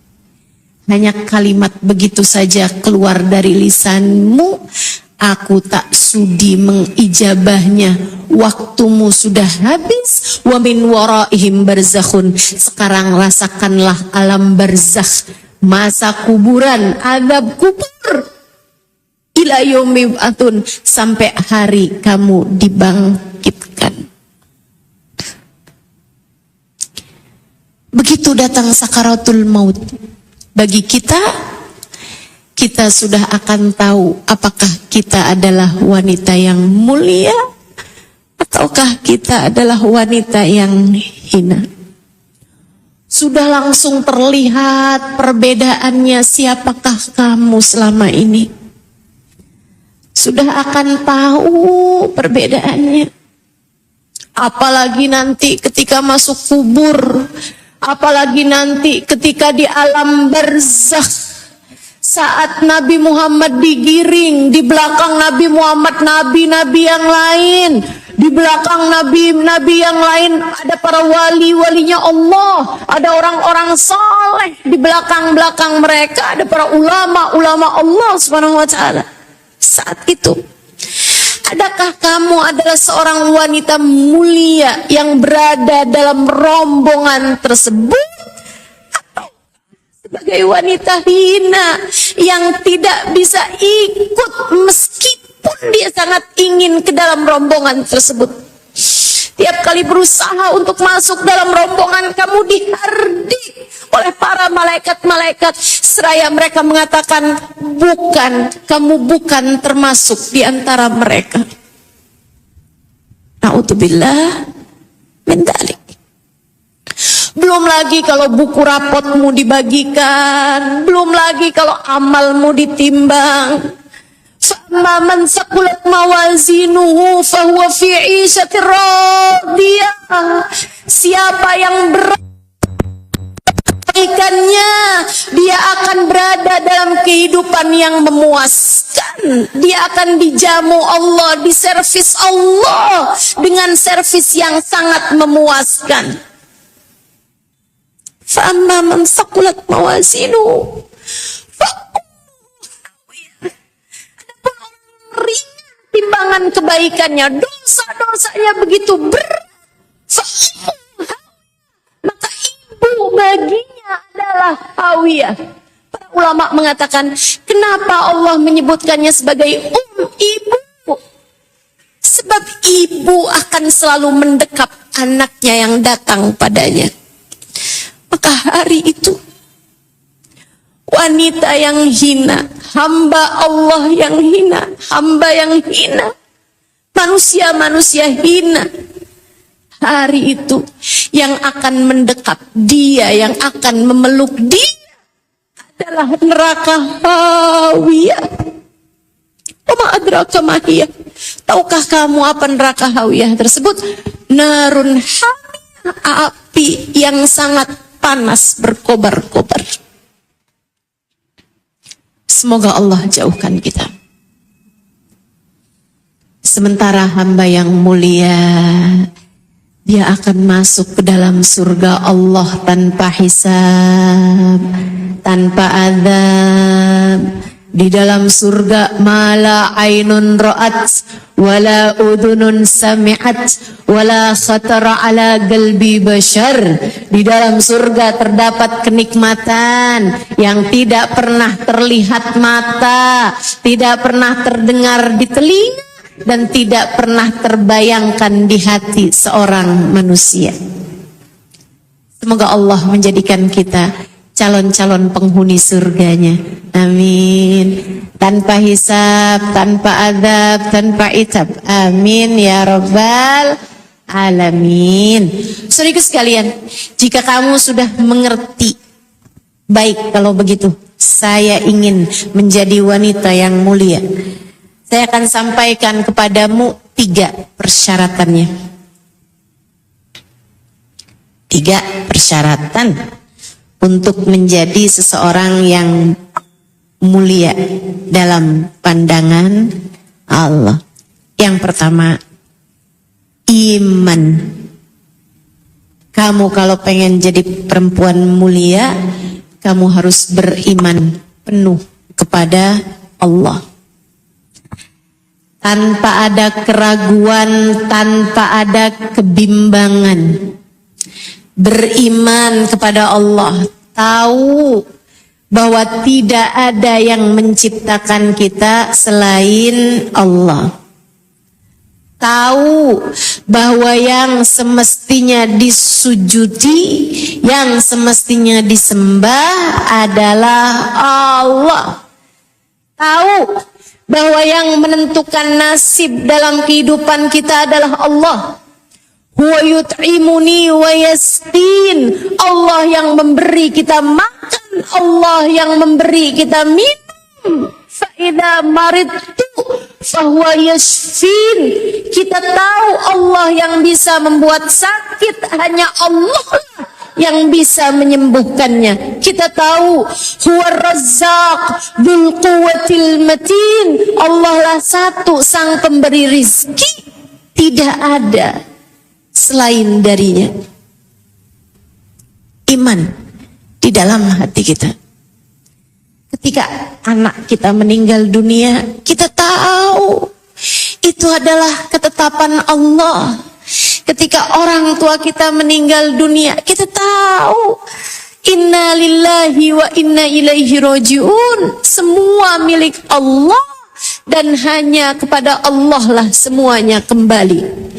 Hanya kalimat begitu saja keluar dari lisanmu, aku tak sudi mengijabahnya. Waktumu sudah habis. Wa min waraihim barzakhun, sekarang rasakanlah alam barzakh, masa kuburan, azab kubur. Ila yaumi yub'atsun, sampai hari kamu dibangkitkan. Begitu datang sakaratul maut bagi kita sudah akan tahu apakah kita adalah wanita yang mulia ataukah kita adalah wanita yang hina. Sudah langsung terlihat perbedaannya. Siapakah kamu selama ini? Sudah akan tahu perbedaannya. Apalagi nanti ketika masuk kubur, apalagi nanti ketika di alam barzakh, saat Nabi Muhammad digiring, di belakang Nabi Muhammad nabi-nabi yang lain, di belakang nabi-nabi yang lain ada para wali-walinya Allah, ada orang-orang saleh, di belakang-belakang mereka ada para ulama-ulama Allah Subhanahu wa taala. Saat itu, adakah kamu adalah seorang wanita mulia yang berada dalam rombongan tersebut? Atau sebagai wanita hina yang tidak bisa ikut meskipun dia sangat ingin ke dalam rombongan tersebut? Tiap kali berusaha untuk masuk dalam rombongan, kamu dihardik oleh para malaikat-malaikat, seraya mereka mengatakan, bukan, kamu bukan termasuk di antara mereka. Na'udzubillah min dzalik. Belum lagi kalau buku rapotmu dibagikan, belum lagi kalau amalmu ditimbang. Fa'amma man saqulat mawazinuhu fahuwa fi 'ishatir radiyah. Siapa yang berat kebaikannya, dia akan berada dalam kehidupan yang memuaskan. Dia akan dijamu Allah, diservis Allah dengan servis yang sangat memuaskan. Fa'amma man saqulat mawazinuhu ringan timbangan kebaikannya, dosa-dosanya begitu berat, maka ibu baginya adalah hawiyah. Para ulama mengatakan, kenapa Allah menyebutkannya sebagai ibu? Sebab ibu akan selalu mendekap anaknya yang datang padanya. Maka hari itu, wanita yang hina, hamba Allah yang hina, hamba yang hina, manusia-manusia hina, hari itu yang akan mendekap dia, yang akan memeluk dia adalah neraka hawiyah. Wa adraka ma hiya. Tahukah kamu apa neraka hawiyah tersebut? Narun hamiyah, api yang sangat panas berkobar-kobar. Semoga Allah jauhkan kita. Sementara hamba yang mulia, dia akan masuk ke dalam surga Allah tanpa hisab, tanpa azab. Di dalam surga mala ainun ra'at wala udhunun sami'at wala khatara ala qalbi bashar. Di dalam surga terdapat kenikmatan yang tidak pernah terlihat mata, tidak pernah terdengar di telinga, dan tidak pernah terbayangkan di hati seorang manusia. Semoga Allah menjadikan kita calon-calon penghuni surganya. Amin. Tanpa hisab, tanpa adab, tanpa itab. Amin ya rabbal alamin. Saudaraku sekalian, jika kamu sudah mengerti, baik kalau begitu, saya ingin menjadi wanita yang mulia. Saya akan sampaikan kepadamu 3 persyaratannya. 3 persyaratan untuk menjadi seseorang yang mulia dalam pandangan Allah. Yang pertama, iman. Kamu kalau pengen jadi perempuan mulia, kamu harus beriman penuh kepada Allah. Tanpa ada keraguan, tanpa ada kebimbangan. Beriman kepada Allah, tahu bahwa tidak ada yang menciptakan kita selain Allah. Tahu bahwa yang semestinya disujudi, yang semestinya disembah adalah Allah. Tahu bahwa yang menentukan nasib dalam kehidupan kita adalah Allah. Huwa yut'imuni wa yasqin. Allah yang memberi kita makan, Allah yang memberi kita minum. Fa idza maridtu fahuwa yashfin. Kita tahu Allah yang bisa membuat sakit, hanya Allah yang bisa menyembuhkannya. Kita tahu huwa razzaq dzul quwwatil matin. Allah lah satu sang pemberi rizki, tidak ada selain darinya. Iman di dalam hati kita. Ketika anak kita meninggal dunia, kita tahu itu adalah ketetapan Allah. Ketika orang tua kita meninggal dunia, kita tahu inna lillahi wa inna ilaihi rajiun. Semua milik Allah dan hanya kepada Allah lah semuanya kembali.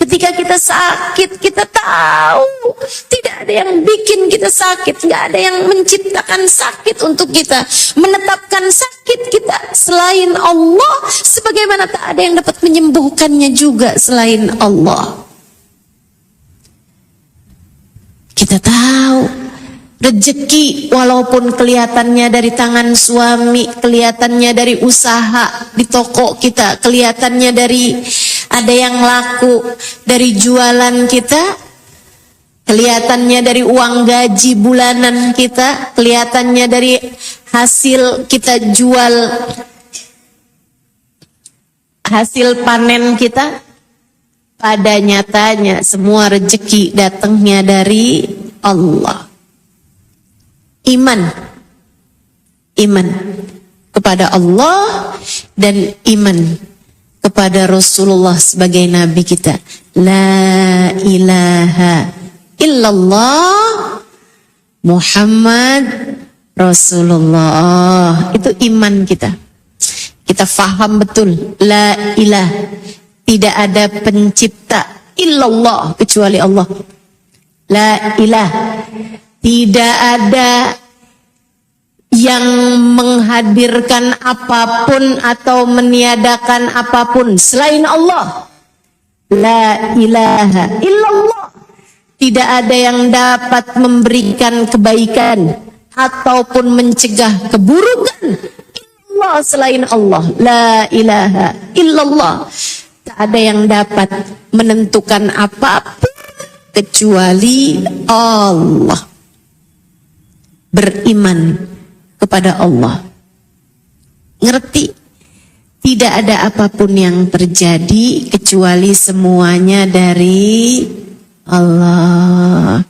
Ketika kita sakit, kita tahu tidak ada yang bikin kita sakit, nggak ada yang menciptakan sakit untuk kita, menetapkan sakit kita selain Allah, sebagaimana tak ada yang dapat menyembuhkannya juga selain Allah. Kita tahu rezeki walaupun kelihatannya dari tangan suami, kelihatannya dari usaha di toko kita, kelihatannya dari ada yang laku dari jualan kita, kelihatannya dari uang gaji bulanan kita, kelihatannya dari hasil kita jual, hasil panen kita. Pada nyatanya semua rezeki datangnya dari Allah. Iman kepada Allah dan iman kepada Rasulullah sebagai Nabi kita. La ilaha illallah Muhammad Rasulullah. Itu iman kita. Kita faham betul. La ilaha. Tidak ada pencipta illallah kecuali Allah. La ilaha. Tidak ada yang menghadirkan apapun atau meniadakan apapun selain Allah. La ilaha illallah. Tidak ada yang dapat memberikan kebaikan ataupun mencegah keburukan illallah selain Allah. La ilaha illallah. Tak ada yang dapat menentukan apapun kecuali Allah. Beriman kepada Allah. Ngerti? Tidak ada apapun yang terjadi kecuali semuanya dari Allah.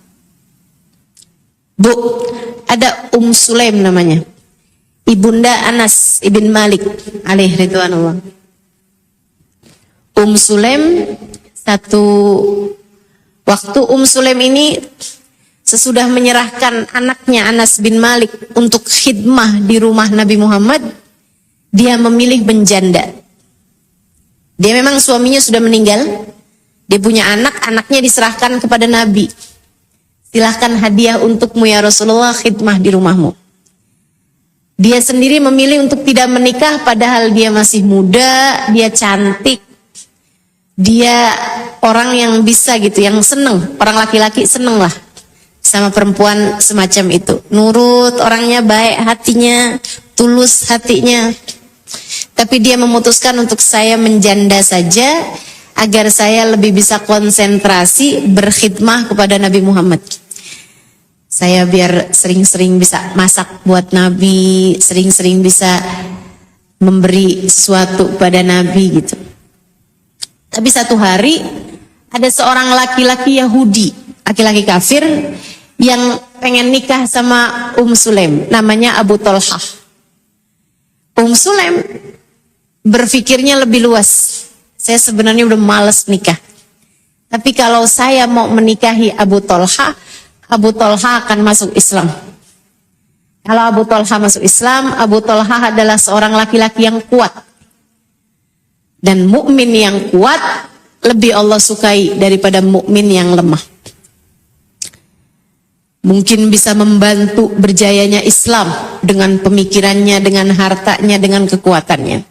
Bu, ada Sulaim namanya. Ibunda Anas ibn Malik alaihi ridwanullah. Sulaim satu waktu Sulaim ini sesudah menyerahkan anaknya Anas bin Malik untuk khidmah di rumah Nabi Muhammad, dia memilih menjanda. Dia memang suaminya sudah meninggal, dia punya anak, anaknya diserahkan kepada Nabi. Silahkan hadiah untukmu ya Rasulullah, khidmah di rumahmu. Dia sendiri memilih untuk tidak menikah padahal dia masih muda, dia cantik. Dia orang yang bisa gitu, yang seneng, orang laki-laki seneng lah sama perempuan semacam itu. Nurut, orangnya baik hatinya, tulus hatinya. Tapi dia memutuskan untuk saya menjanda saja agar saya lebih bisa konsentrasi berkhidmah kepada Nabi Muhammad. Saya biar sering-sering bisa masak buat Nabi, sering-sering bisa memberi sesuatu pada Nabi gitu. Tapi satu hari ada seorang laki-laki Yahudi, laki-laki kafir yang pengen nikah sama Sulaim, namanya Abu Tolhah. Sulaim berpikirnya lebih luas. Saya sebenarnya udah males nikah. Tapi kalau saya mau menikahi Abu Tolhah akan masuk Islam. Kalau Abu Tolhah masuk Islam, Abu Tolhah adalah seorang laki-laki yang kuat. Dan mukmin yang kuat lebih Allah sukai daripada mukmin yang lemah. Mungkin bisa membantu berjayanya Islam dengan pemikirannya, dengan hartanya, dengan kekuatannya.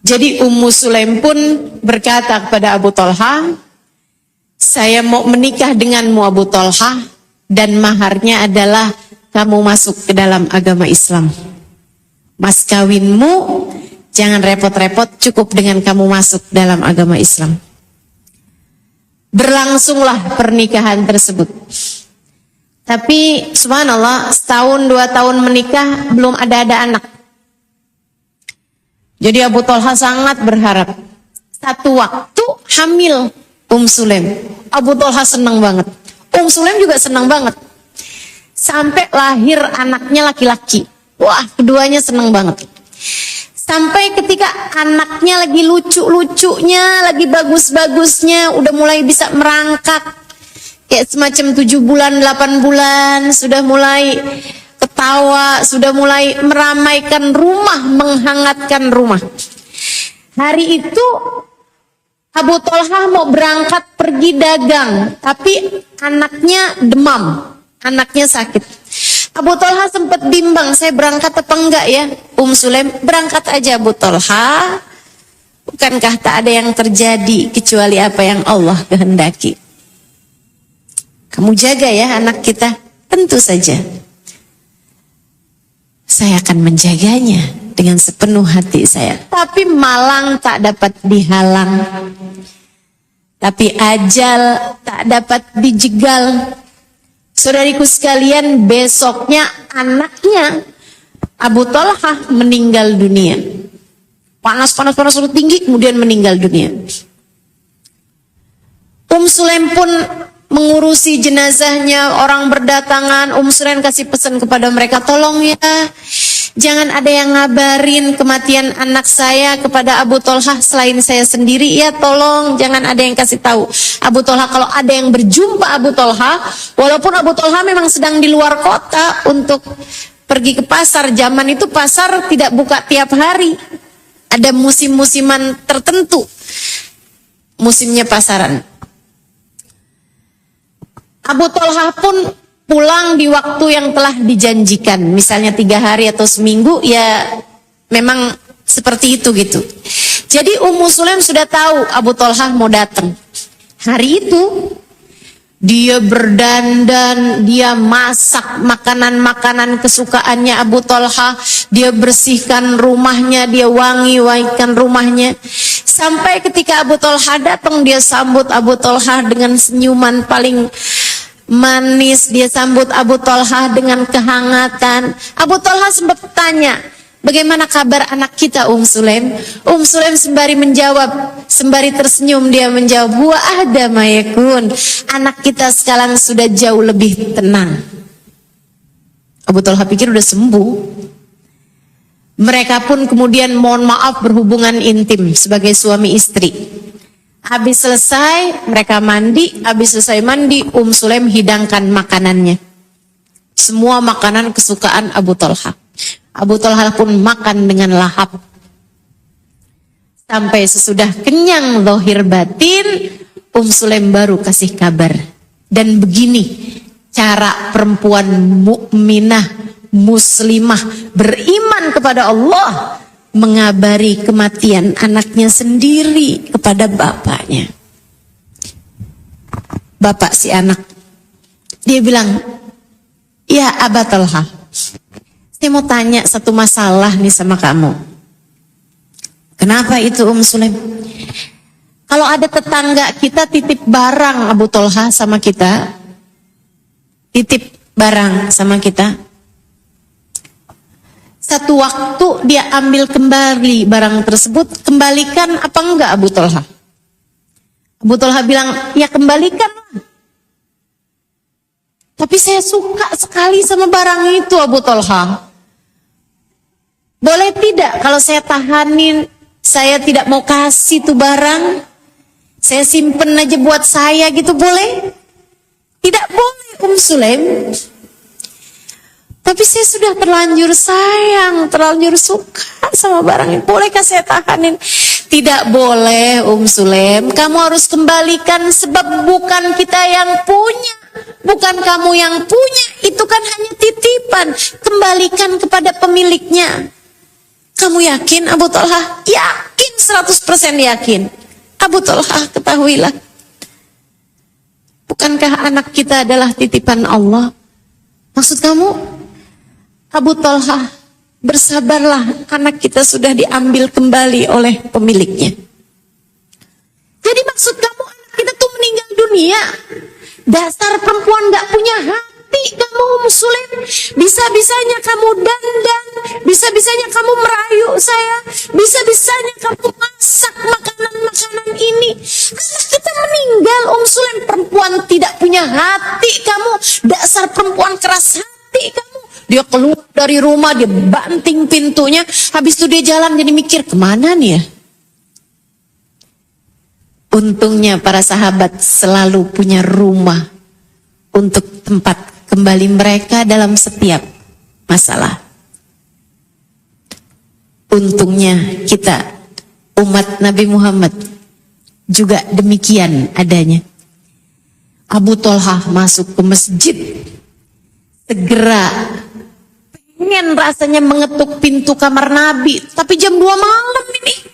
Jadi Sulaim pun berkata kepada Abu Tolhah, saya mau menikah denganmu Abu Thalhah, dan maharnya adalah kamu masuk ke dalam agama Islam. Mas kawinmu jangan repot-repot, cukup dengan kamu masuk dalam agama Islam. Berlangsunglah pernikahan tersebut. Tapi subhanallah, setahun 2 tahun menikah belum ada anak. Jadi Abu Thalhah sangat berharap. Satu waktu hamil Sulaim. Abu Thalhah senang banget. Sulaim juga senang banget. Sampai lahir anaknya laki-laki. Wah, keduanya senang banget. Sampai ketika anaknya lagi lucu-lucunya, lagi bagus-bagusnya, udah mulai bisa merangkak. Kayak semacam 7 bulan, 8 bulan, sudah mulai ketawa, sudah mulai meramaikan rumah, menghangatkan rumah. Hari itu Abu Thalhah mau berangkat pergi dagang, tapi anaknya demam, anaknya sakit. Abu Thalhah sempat bimbang, saya berangkat apa enggak ya? Sulaim, berangkat aja Abu Thalhah. Bukankah tak ada yang terjadi kecuali apa yang Allah kehendaki? Kamu jaga ya anak kita, tentu saja. Saya akan menjaganya dengan sepenuh hati saya. Tapi malang tak dapat dihalang. Tapi ajal tak dapat dijegal. Saudariku sekalian, besoknya anaknya Abu Thalhah meninggal dunia. Panas sudah tinggi, kemudian meninggal dunia. Sulaim pun mengurusi jenazahnya, orang berdatangan. Sulaim kasih pesan kepada mereka, tolong ya, jangan ada yang ngabarin kematian anak saya kepada Abu Thalhah selain saya sendiri ya, tolong jangan ada yang kasih tahu Abu Thalhah. Kalau ada yang berjumpa Abu Thalhah, walaupun Abu Thalhah memang sedang di luar kota untuk pergi ke pasar, zaman itu pasar tidak buka tiap hari, ada musim-musiman tertentu musimnya pasaran. Abu Thalhah pun pulang di waktu yang telah dijanjikan, misalnya 3 hari atau seminggu, ya memang seperti itu gitu. Jadi Sulaim sudah tahu Abu Thalhah mau datang. Hari itu dia berdandan, dia masak makanan-makanan kesukaannya Abu Thalhah, dia bersihkan rumahnya, dia wangi-wangikan rumahnya. Sampai ketika Abu Thalhah datang, dia sambut Abu Thalhah dengan senyuman paling manis, dia sambut Abu Thalhah dengan kehangatan. Abu Thalhah sempat tanya, bagaimana kabar anak kita Sulaim? Sulaim sembari menjawab, sembari tersenyum dia menjawab, wa ahda ma yakun, anak kita sekarang sudah jauh lebih tenang. Abu Thalhah pikir udah sembuh. Mereka pun kemudian mohon maaf berhubungan intim sebagai suami istri. Habis selesai mereka mandi, habis selesai mandi Sulaim hidangkan makanannya. Semua makanan kesukaan Abu Thalhah. Abu Thalhah pun makan dengan lahap. Sampai sesudah kenyang zahir batin, Sulaim baru kasih kabar. Dan begini cara perempuan mukminah, muslimah, beriman kepada Allah mengabari kematian anaknya sendiri kepada bapaknya. Bapak si anak, dia bilang, ya Abu Thalhah, saya mau tanya satu masalah nih sama kamu. Kenapa itu Sulaim? Kalau ada tetangga kita titip barang Abu Thalhah sama kita, titip barang sama kita, satu waktu dia ambil kembali barang tersebut, kembalikan apa enggak Abu Thalhah? Abu Thalhah bilang, ya kembalikan. Tapi saya suka sekali sama barang itu Abu Thalhah. Boleh tidak kalau saya tahanin, saya tidak mau kasih tuh barang, saya simpen aja buat saya gitu, boleh? Tidak boleh Sulaim. Tapi saya sudah terlanjur sayang, terlanjur suka sama barang ini. Bolehkah saya tahanin? Tidak boleh Sulaim. Kamu harus kembalikan sebab bukan kita yang punya. Bukan kamu yang punya. Itu kan hanya titipan. Kembalikan kepada pemiliknya. Kamu yakin Abu Thalhah? Yakin, 100% yakin. Abu Thalhah, ketahuilah. Bukankah anak kita adalah titipan Allah? Maksud kamu, Abu Thalhah, bersabarlah, anak kita sudah diambil kembali oleh pemiliknya. Jadi maksud kamu anak kita tuh meninggal dunia? Dasar perempuan gak punya hati kamu, Sulaim. Bisa-bisanya kamu dandan, bisa-bisanya kamu merayu saya, bisa-bisanya kamu masak makanan-makanan ini. Anak kita meninggal, Sulaim. Perempuan tidak punya hati kamu. Dasar perempuan keras hati kamu. Dia keluar dari rumah, dia banting pintunya. Habis itu dia jalan jadi mikir, kemana nih ya? Untungnya para sahabat selalu punya rumah untuk tempat kembali mereka dalam setiap masalah. Untungnya kita, umat Nabi Muhammad, juga demikian adanya. Abu Thalhah masuk ke masjid, segera pengen rasanya mengetuk pintu kamar Nabi, tapi jam 2 malam ini.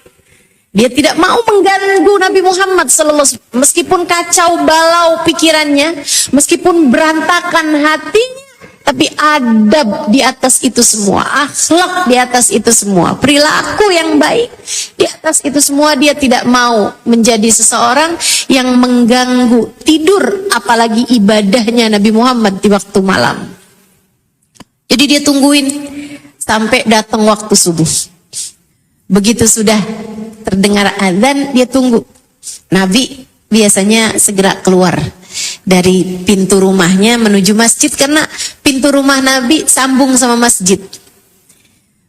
Dia tidak mau mengganggu Nabi Muhammad sallallahu alaihi wasallam, meskipun kacau balau pikirannya, meskipun berantakan hatinya, tapi adab di atas itu semua, akhlak di atas itu semua, perilaku yang baik di atas itu semua. Dia tidak mau menjadi seseorang yang mengganggu tidur, apalagi ibadahnya Nabi Muhammad di waktu malam. Jadi dia tungguin sampai datang waktu subuh. Begitu sudah terdengar azan, dia tunggu. Nabi biasanya segera keluar dari pintu rumahnya menuju masjid, karena pintu rumah Nabi sambung sama masjid.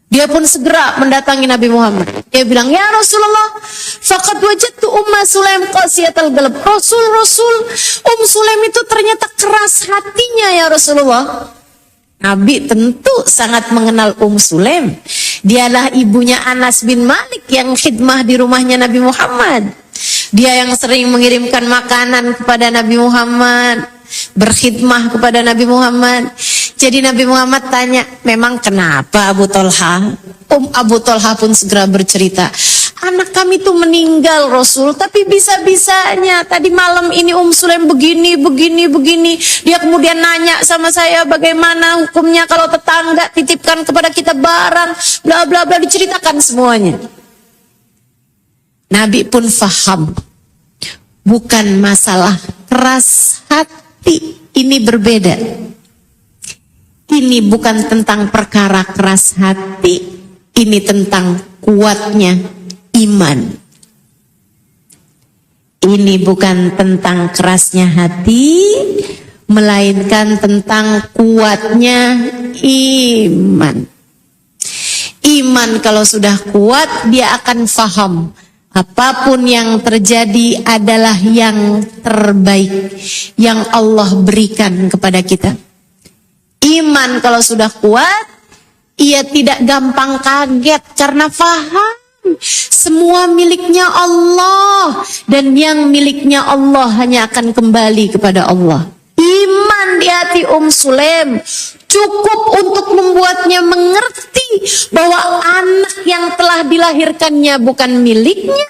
Dia pun segera mendatangi Nabi Muhammad. Dia bilang, ya Rasulullah, faqad wajadtu Umma Sulaim qasiyatal qalb. Rasul, Sulaim itu ternyata keras hatinya ya Rasulullah. Nabi tentu sangat mengenal Sulaim. Dialah ibunya Anas bin Malik yang khidmah di rumahnya Nabi Muhammad. Dia yang sering mengirimkan makanan kepada Nabi Muhammad, berkhidmah kepada Nabi Muhammad. Jadi Nabi Muhammad tanya, memang kenapa Abu Thalhah? Abu Thalhah pun segera bercerita, anak kami tuh meninggal Rasul, tapi bisa-bisanya tadi malam ini Sulaim begini. Dia kemudian nanya sama saya bagaimana hukumnya kalau tetangga titipkan kepada kita barang, bla bla bla, diceritakan semuanya. Nabi pun faham, bukan masalah keras hati, ini berbeda. Ini bukan tentang perkara keras hati, ini tentang kuatnya iman. Ini bukan tentang kerasnya hati, melainkan tentang kuatnya iman. Iman kalau sudah kuat, dia akan faham apapun yang terjadi adalah yang terbaik yang Allah berikan kepada kita. Iman kalau sudah kuat, ia tidak gampang kaget karena faham semua miliknya Allah, dan yang miliknya Allah hanya akan kembali kepada Allah. Iman di hati Sulaim cukup untuk membuatnya mengerti bahwa anak yang telah dilahirkannya bukan miliknya.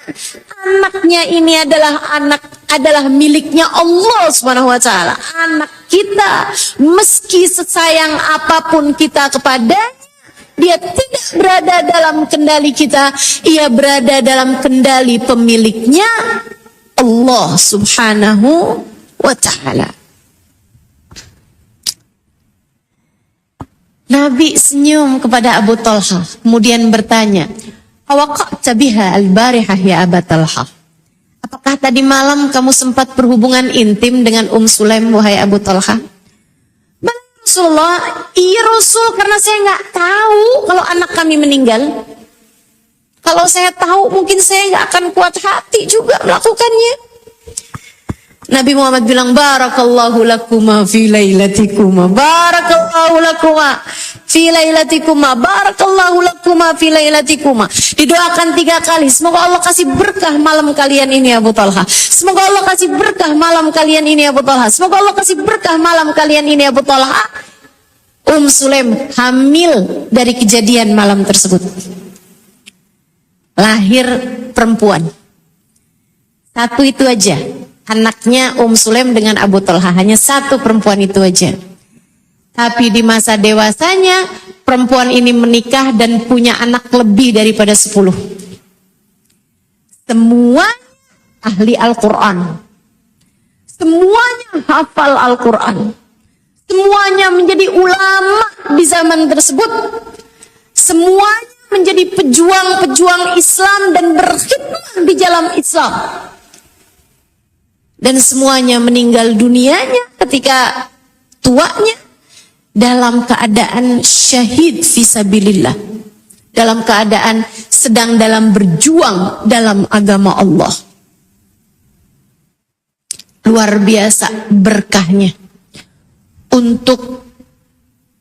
Anaknya ini adalah miliknya Allah Subhanahu wa taala. Anak kita, meski sesayang apapun kita kepadanya, dia tidak berada dalam kendali kita, ia berada dalam kendali pemiliknya, Allah Subhanahu wa ta'ala. Nabi senyum kepada Abu Thalhah, kemudian bertanya, awaqa'ta biha al-barihah ya Abu Thalhah? Apakah tadi malam kamu sempat berhubungan intim dengan Sulaim, wahai Abu Thalhah? Rasulullah, iya Rasul, karena saya nggak tahu kalau anak kami meninggal. Kalau saya tahu, mungkin saya nggak akan kuat hati juga melakukannya. Nabi Muhammad bilang, barakallahu lakuma fi lailatikuma, barakallahu lakuma fi lailatikuma, barakallahu lakuma fi lailatikuma. Didoakan 3 kali, semoga Allah kasih berkah malam kalian ini Abu Thalhah. Semoga Allah kasih berkah malam kalian ini Abu Thalhah. Semoga Allah kasih berkah malam kalian ini Abu Thalhah. Sulaim hamil dari kejadian malam tersebut. Lahir perempuan. Satu itu aja. anaknya Sulaim dengan Abu Talha. Hanya satu perempuan itu aja. Tapi di masa dewasanya, perempuan ini menikah dan punya anak lebih daripada 10. Semua ahli Al-Quran. Semuanya hafal Al-Quran. Semuanya menjadi ulama di zaman tersebut. Semuanya menjadi pejuang-pejuang Islam dan berkhidmah di jalan Islam. Dan semuanya meninggal dunianya ketika tuanya dalam keadaan syahid fisabilillah. Dalam keadaan sedang dalam berjuang dalam agama Allah. Luar biasa berkahnya untuk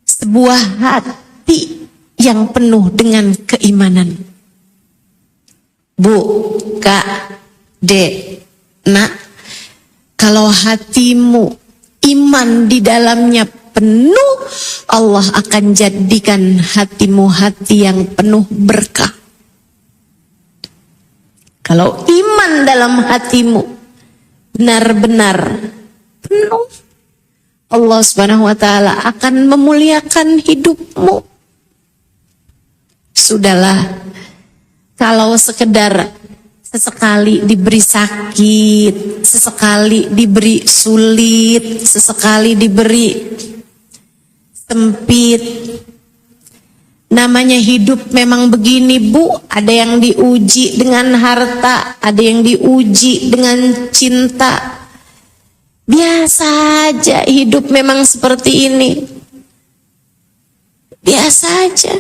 sebuah hati yang penuh dengan keimanan. Bu, Kak, Dek, Nak, kalau hatimu iman di dalamnya penuh, Allah akan jadikan hatimu hati yang penuh berkah. Kalau iman dalam hatimu benar-benar penuh, Allah Subhanahu wa taala akan memuliakan hidupmu. Sudahlah, kalau sekedar sesekali diberi sakit, sesekali diberi sulit, sesekali diberi sempit. Namanya hidup memang begini, Bu. Ada yang diuji dengan harta, ada yang diuji dengan cinta. Biasa aja, hidup memang seperti ini. Biasa aja.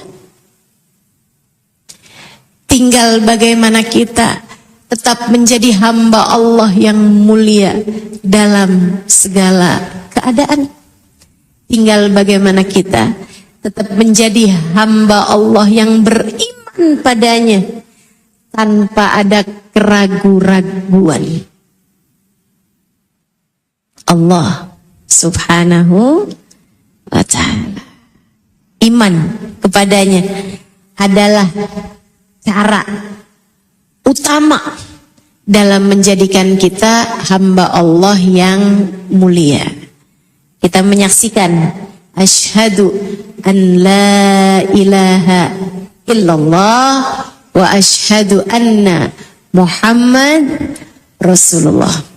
Tinggal bagaimana kita tetap menjadi hamba Allah yang mulia dalam segala keadaan. Tinggal bagaimana kita tetap menjadi hamba Allah yang beriman padanya tanpa ada keraguan-raguan. Allah Subhanahu wa ta'ala. Iman kepadanya adalah cara utama dalam menjadikan kita hamba Allah yang mulia. Kita menyaksikan asyhadu an la ilaha illallah wa asyhadu anna Muhammad Rasulullah.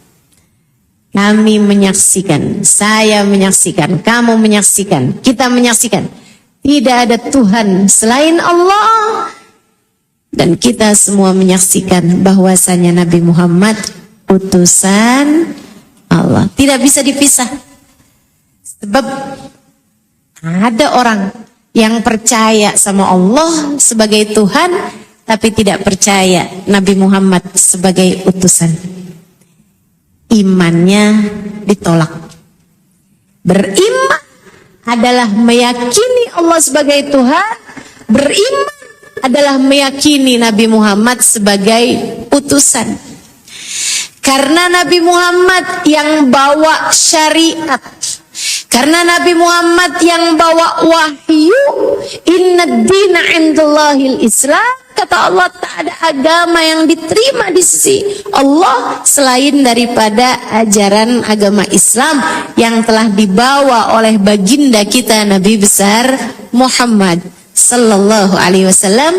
Kami menyaksikan, saya menyaksikan, kamu menyaksikan, kita menyaksikan. Tidak ada Tuhan selain Allah. Dan kita semua menyaksikan bahwasanya Nabi Muhammad utusan Allah. Tidak bisa dipisah. Sebab ada orang yang percaya sama Allah sebagai Tuhan, tapi tidak percaya Nabi Muhammad sebagai utusan. Imannya ditolak. Beriman adalah meyakini Allah sebagai Tuhan. Beriman adalah meyakini Nabi Muhammad sebagai utusan. Karena Nabi Muhammad yang bawa syariat, karena Nabi Muhammad yang bawa wahyu, inna dina indallahil Islam, kata Allah, tak ada agama yang diterima di sisi Allah selain daripada ajaran agama Islam yang telah dibawa oleh baginda kita Nabi besar Muhammad sallallahu alaihi wasallam.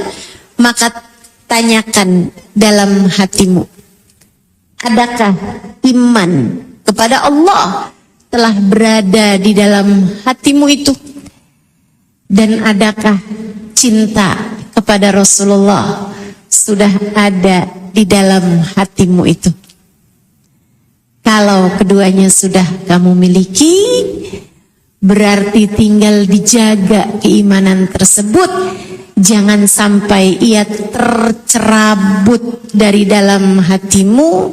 Maka tanyakan dalam hatimu, adakah iman kepada Allah telah berada di dalam hatimu itu? Dan adakah cinta kepada Rasulullah sudah ada di dalam hatimu itu? Kalau keduanya sudah kamu miliki, berarti tinggal dijaga keimanan tersebut. Jangan sampai ia tercerabut dari dalam hatimu.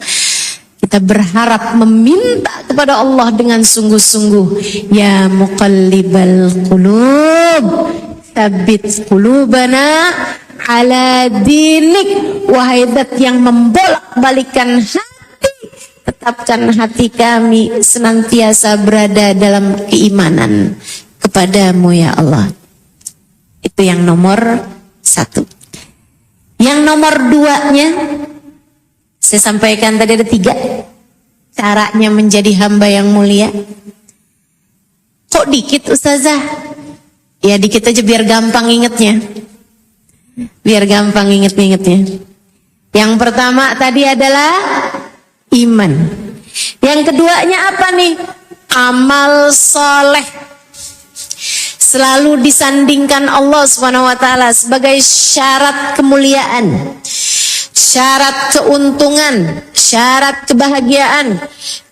Kita berharap meminta kepada Allah dengan sungguh-sungguh. Ya muqallibal qulub, tsabbit qulubana ala dinik. Wahai zat yang membolak-balikan hati, tetapkan hati kami senantiasa berada dalam keimanan kepadamu ya Allah. Itu yang nomor 1. Yang nomor 2-nya, saya sampaikan tadi ada 3. caranya menjadi hamba yang mulia? Kok dikit Ustazah? Ya dikit aja biar gampang ingetnya. Biar gampang inget-ingetnya. Yang pertama tadi adalah iman. Yang keduanya apa nih? Amal soleh. Selalu disandingkan Allah SWT sebagai syarat kemuliaan, syarat keuntungan, syarat kebahagiaan.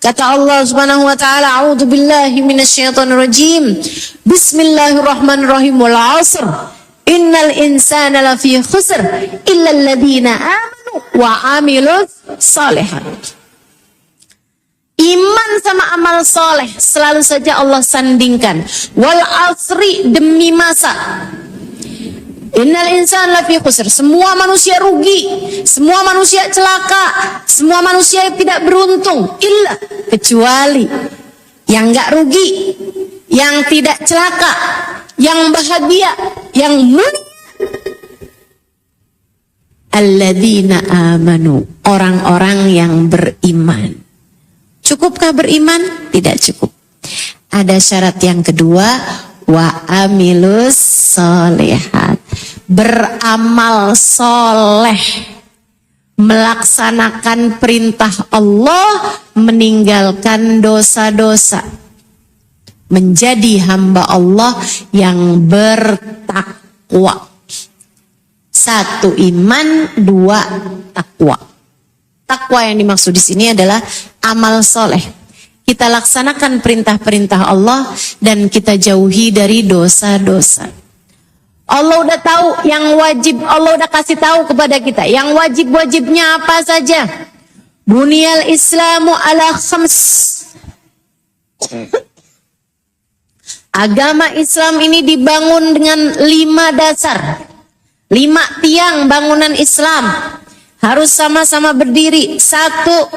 Kata Allah Subhanahu wa taala, "A'udzubillahi minasyaitonirrajim. Bismillahirrahmanirrahim. Wal 'ashr. Innal insana lafi khusr illa alladziina amanu wa 'amilus shalihat." Iman sama amal soleh selalu saja Allah sandingkan. Wal asri, demi masa. Innal insana lafi khusr. Semua manusia rugi, semua manusia celaka, semua manusia tidak beruntung. Illa, kecuali yang enggak rugi, yang tidak celaka, yang bahagia, yang mulia. Alladzina amanu, orang-orang yang beriman. Cukupkah beriman? Tidak cukup. Ada syarat yang kedua, wa amilus sholihat. Beramal soleh, melaksanakan perintah Allah, meninggalkan dosa-dosa, menjadi hamba Allah yang bertakwa. 1 iman, 2 takwa. Takwa yang dimaksud di sini adalah amal soleh. Kita laksanakan perintah-perintah Allah dan kita jauhi dari dosa-dosa. Allah udah tahu yang wajib, Allah udah kasih tahu kepada kita. Yang wajib-wajibnya apa saja? Bunyal Islamu ala khams. Agama Islam ini dibangun dengan 5 dasar. 5 tiang bangunan Islam. Harus sama-sama berdiri. 1,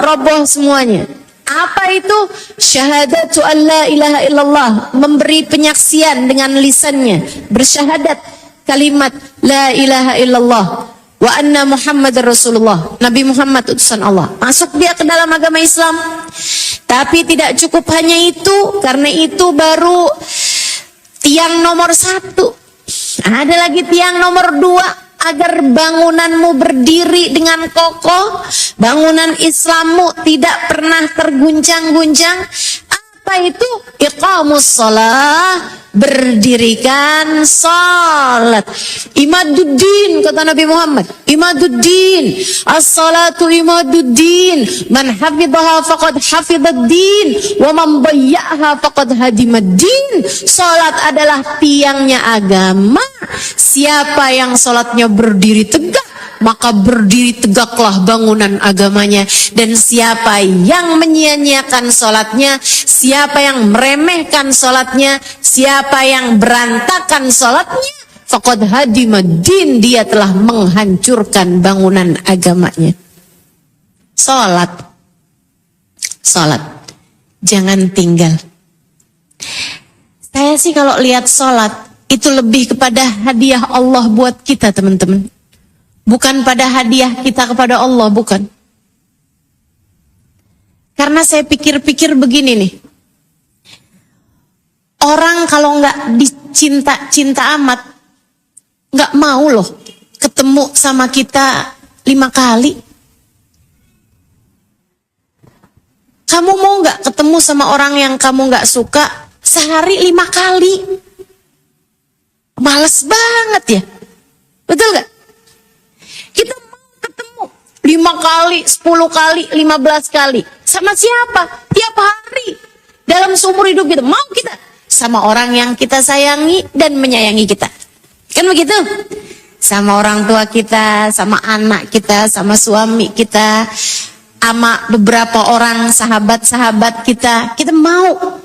roboh semuanya. Apa itu? Syahadatu an la ilaha illallah. Memberi penyaksian dengan lisannya. Bersyahadat kalimat la ilaha illallah. Wa anna Muhammad Rasulullah. Nabi Muhammad utusan Allah. Masuk dia ke dalam agama Islam. Tapi tidak cukup hanya itu. Karena itu baru tiang nomor 1. Ada lagi tiang nomor 2. Agar bangunanmu berdiri dengan kokoh, bangunan Islammu tidak pernah terguncang-guncang. Apa itu? Iqamus shalah, berdirikan salat. Imaduddin, kata Nabi Muhammad. Imaduddin, as-salatu imaduddin. Man hafidhaha faqad hafidhad-din, wa man dayya'aha faqad hadimad-din. Salat adalah tiangnya agama. Siapa yang salatnya berdiri tegak, maka berdiri tegaklah bangunan agamanya. Dan siapa yang menyia-nyiakan salatnya, siapa yang meremehkan salatnya, siapa yang berantakan salatnya, faqad hadimad-din, dia telah menghancurkan bangunan agamanya. Salat, jangan tinggal. Saya sih kalau lihat salat itu lebih kepada hadiah Allah buat kita, teman-teman. Bukan pada hadiah kita kepada Allah, bukan. Karena saya pikir-pikir begini nih. Orang kalau nggak dicinta amat, nggak mau loh ketemu sama kita 5 kali. Kamu mau nggak ketemu sama orang yang kamu nggak suka sehari 5 kali? Males banget ya, betul nggak? Kita mau ketemu 5 kali, 10 kali, 15 kali. Sama siapa? Tiap hari. Dalam seumur hidup kita. Mau kita sama orang yang kita sayangi dan menyayangi kita. Kan begitu? Sama orang tua kita, sama anak kita, sama suami kita, sama beberapa orang sahabat-sahabat kita. Kita mau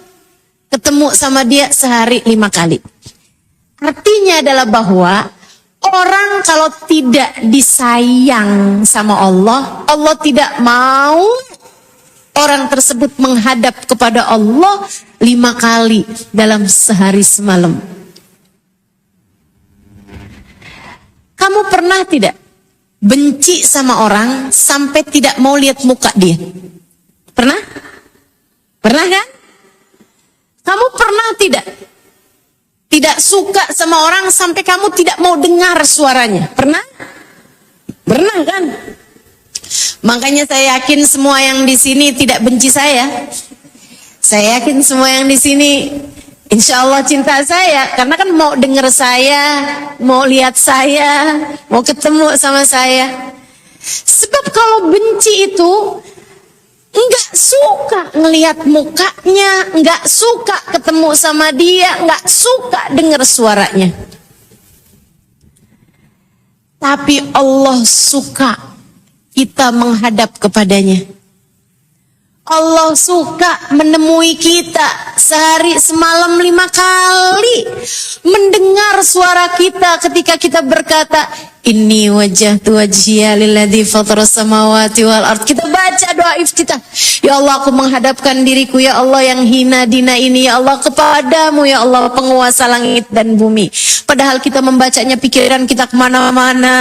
ketemu sama dia sehari 5 kali. Artinya adalah bahwa orang kalau tidak disayang sama Allah, Allah tidak mau orang tersebut menghadap kepada Allah 5 kali dalam sehari semalam. Kamu pernah tidak benci sama orang sampai tidak mau lihat muka dia. Pernah? Pernah kan? Kamu pernah tidak? Tidak suka sama orang sampai kamu tidak mau dengar suaranya. Pernah? Pernah kan? Makanya saya yakin semua yang di sini tidak benci saya. Saya yakin semua yang di sini insya Allah cinta saya, karena kan mau dengar saya, mau lihat saya, mau ketemu sama saya. Sebab kalau benci itu enggak suka ngelihat mukanya, enggak suka ketemu sama dia, enggak suka dengar suaranya. Tapi Allah suka kita menghadap kepadanya. Allah suka menemui kita sehari semalam 5 kali, mendengar suara kita ketika kita berkata, inni wajjahtu wajhiya lilladzi fataras samawati wal ard. Kita baca doa iftitah, ya Allah, aku menghadapkan diriku ya Allah yang hina dina ini ya Allah kepadamu ya Allah penguasa langit dan bumi. Padahal kita membacanya pikiran kita kemana-mana.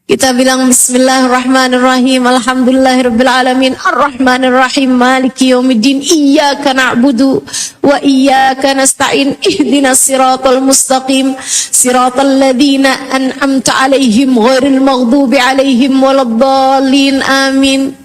Kita bilang bismillahirrahmanirrahim, alhamdulillahirabbil alamin, arrahmanirrahim, maliki yaumiddin, iyyaka na'budu wa iyyaka nasta'in, ihdinas siratal mustaqim, siratal ladzina an'amta 'alaihim ghairil maghdubi 'alaihim waladdallin, amin.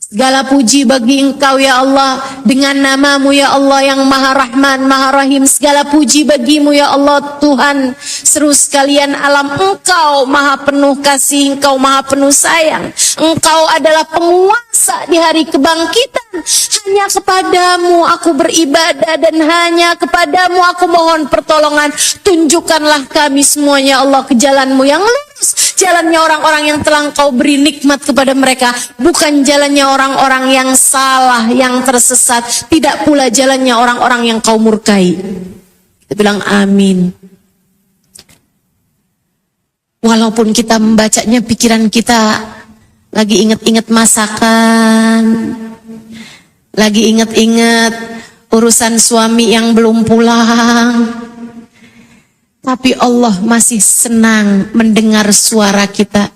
Segala puji bagi Engkau ya Allah, dengan namamu ya Allah yang Maha Rahman, Maha Rahim. Segala puji bagimu ya Allah Tuhan seru sekalian alam. Engkau Maha penuh kasih, Engkau Maha penuh sayang. Engkau adalah penguasa di hari kebangkitan. Hanya kepadamu aku beribadah dan hanya kepadamu aku mohon pertolongan. Tunjukkanlah kami semuanya Allah ke jalanmu yang lurus, jalannya orang-orang yang telah Engkau beri nikmat kepada mereka, bukan jalannya orang-orang yang salah, yang tersesat, tidak pula jalannya orang-orang yang Kau murkai. Kita bilang amin. Walaupun kita membacanya pikiran kita lagi ingat-ingat masakan, lagi ingat-ingat urusan suami yang belum pulang, tapi Allah masih senang mendengar suara kita,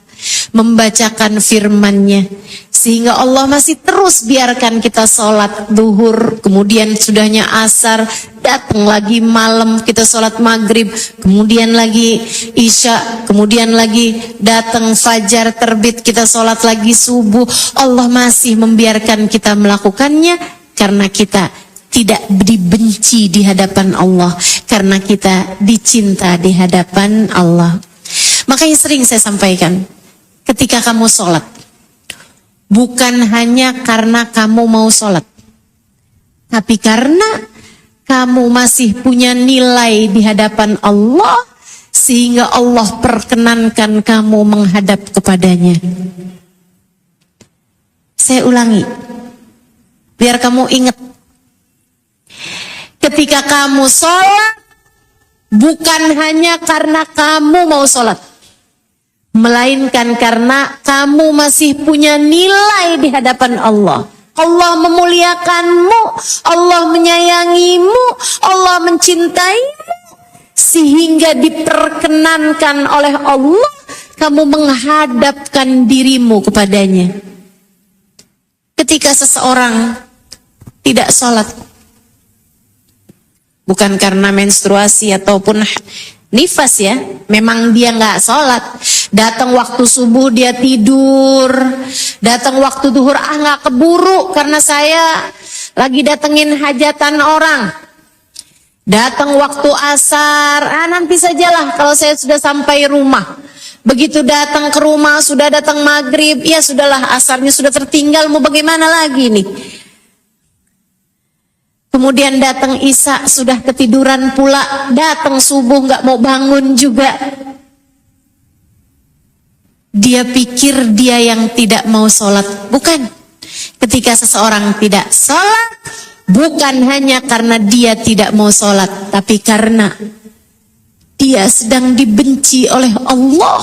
membacakan firman-Nya, sehingga Allah masih terus biarkan kita sholat duhur, kemudian sudahnya asar, datang lagi malam kita sholat maghrib, kemudian lagi isya, kemudian lagi datang fajar terbit kita sholat lagi subuh. Allah masih membiarkan kita melakukannya karena kita tidak dibenci di hadapan Allah, karena kita dicinta di hadapan Allah. Makanya sering saya sampaikan, ketika kamu sholat, bukan hanya karena kamu mau sholat, tapi karena kamu masih punya nilai di hadapan Allah, sehingga Allah perkenankan kamu menghadap kepadanya. Saya ulangi, biar kamu ingat. Ketika kamu sholat, bukan hanya karena kamu mau sholat, melainkan karena kamu masih punya nilai di hadapan Allah. Allah memuliakanmu, Allah menyayangimu, Allah mencintaimu, sehingga diperkenankan oleh Allah kamu menghadapkan dirimu kepadanya. Ketika seseorang tidak sholat, bukan karena menstruasi ataupun nifas ya, memang dia nggak sholat. Datang waktu subuh dia tidur, datang waktu duhur nggak keburu karena saya lagi datengin hajatan orang. Datang waktu asar, nanti sajalah kalau saya sudah sampai rumah. Begitu datang ke rumah sudah datang maghrib, ya sudahlah asarnya sudah tertinggal, mau bagaimana lagi nih. Kemudian datang isya sudah ketiduran pula, datang subuh nggak mau bangun juga. Dia pikir dia yang tidak mau sholat. Bukan. Ketika seseorang tidak sholat, bukan hanya karena dia tidak mau sholat, tapi karena dia sedang dibenci oleh Allah,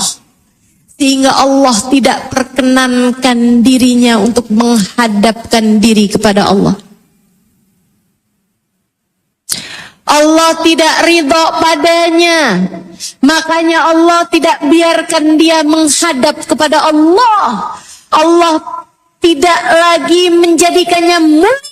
sehingga Allah tidak perkenankan dirinya untuk menghadapkan diri kepada Allah. Allah tidak ridho padanya Makanya Allah tidak biarkan dia menghadap kepada Allah. Allah tidak lagi menjadikannya mulia.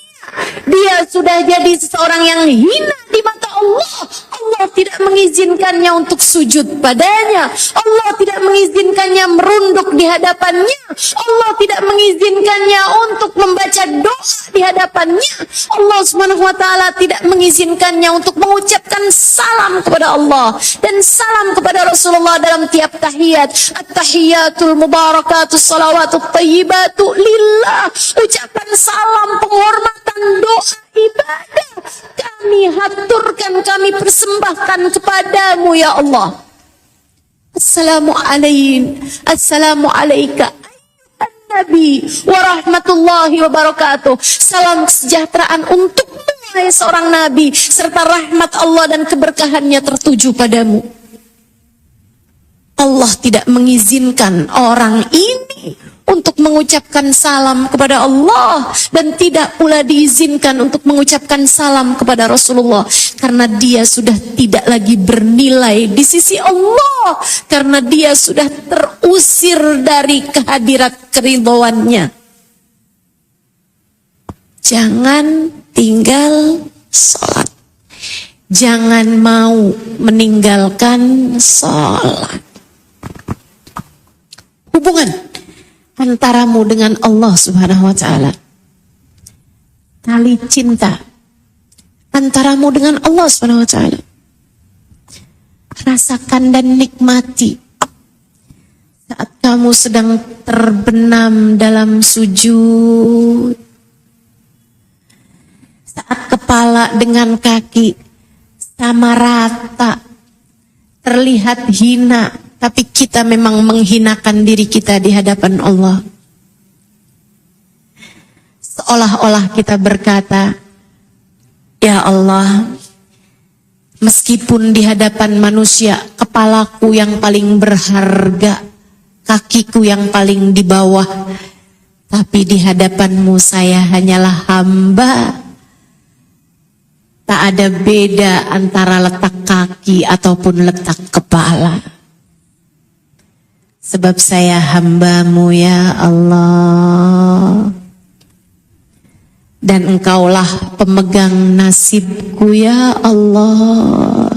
Dia sudah jadi seseorang yang hina di mata Allah. Allah tidak mengizinkannya untuk sujud padanya. Allah tidak mengizinkannya merunduk di hadapannya. Allah tidak mengizinkannya untuk membaca doa di hadapannya. Allah Subhanahu wa taala tidak mengizinkannya untuk mengucapkan salam kepada Allah dan salam kepada Rasulullah dalam tiap tahiyat. At-tahiyatul mubarakatus salawatut thayyibatu lillah. Ucapan salam penghormatan, doa, ibadah kami haturkan, kami persembahkan kepadamu ya Allah. Assalamu alayka Nabi wa rahmatullahi wa barakatuh. Salam kesejahteraan untukmu wahai seorang nabi, serta rahmat Allah dan keberkahannya tertuju padamu. Allah tidak mengizinkan orang ini untuk mengucapkan salam kepada Allah dan tidak pula diizinkan untuk mengucapkan salam kepada Rasulullah, karena dia sudah tidak lagi bernilai di sisi Allah, karena dia sudah terusir dari kehadirat keridhoannya. Jangan tinggal sholat, jangan mau meninggalkan sholat. Hubungan antaramu dengan Allah Subhanahu wa taala, tali cinta antaramu dengan Allah Subhanahu wa taala, rasakan dan nikmati saat kamu sedang terbenam dalam sujud, saat kepala dengan kaki sama rata, terlihat hina, tapi kita memang menghinakan diri kita di hadapan Allah. Seolah-olah kita berkata, ya Allah, meskipun di hadapan manusia kepalaku yang paling berharga, kakiku yang paling di bawah, tapi di hadapanmu saya hanyalah hamba. Tak ada beda antara letak kaki ataupun letak kepala. Sebab saya hambamu ya Allah, dan engkaulah pemegang nasibku ya Allah.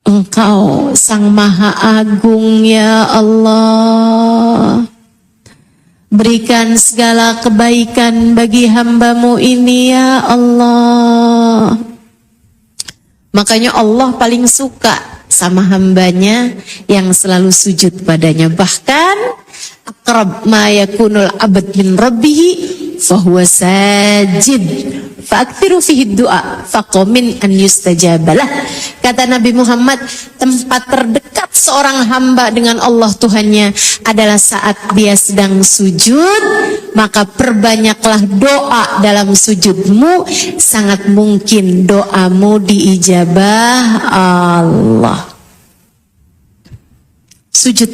Engkau Sang Maha Agung ya Allah. Berikan segala kebaikan bagi hambamu ini ya Allah. Makanya Allah paling suka sama hambanya yang selalu sujud padanya. Bahkan aqrab ma yakunul abad min rabbihi fahuwa sajid fa'aktsiru fihi du'a faqamin an yustajabalah. Kata Nabi Muhammad, tempat terdekat seorang hamba dengan Allah Tuhannya adalah saat dia sedang sujud, maka perbanyaklah doa dalam sujudmu, sangat mungkin doamu diijabah Allah. Sujud,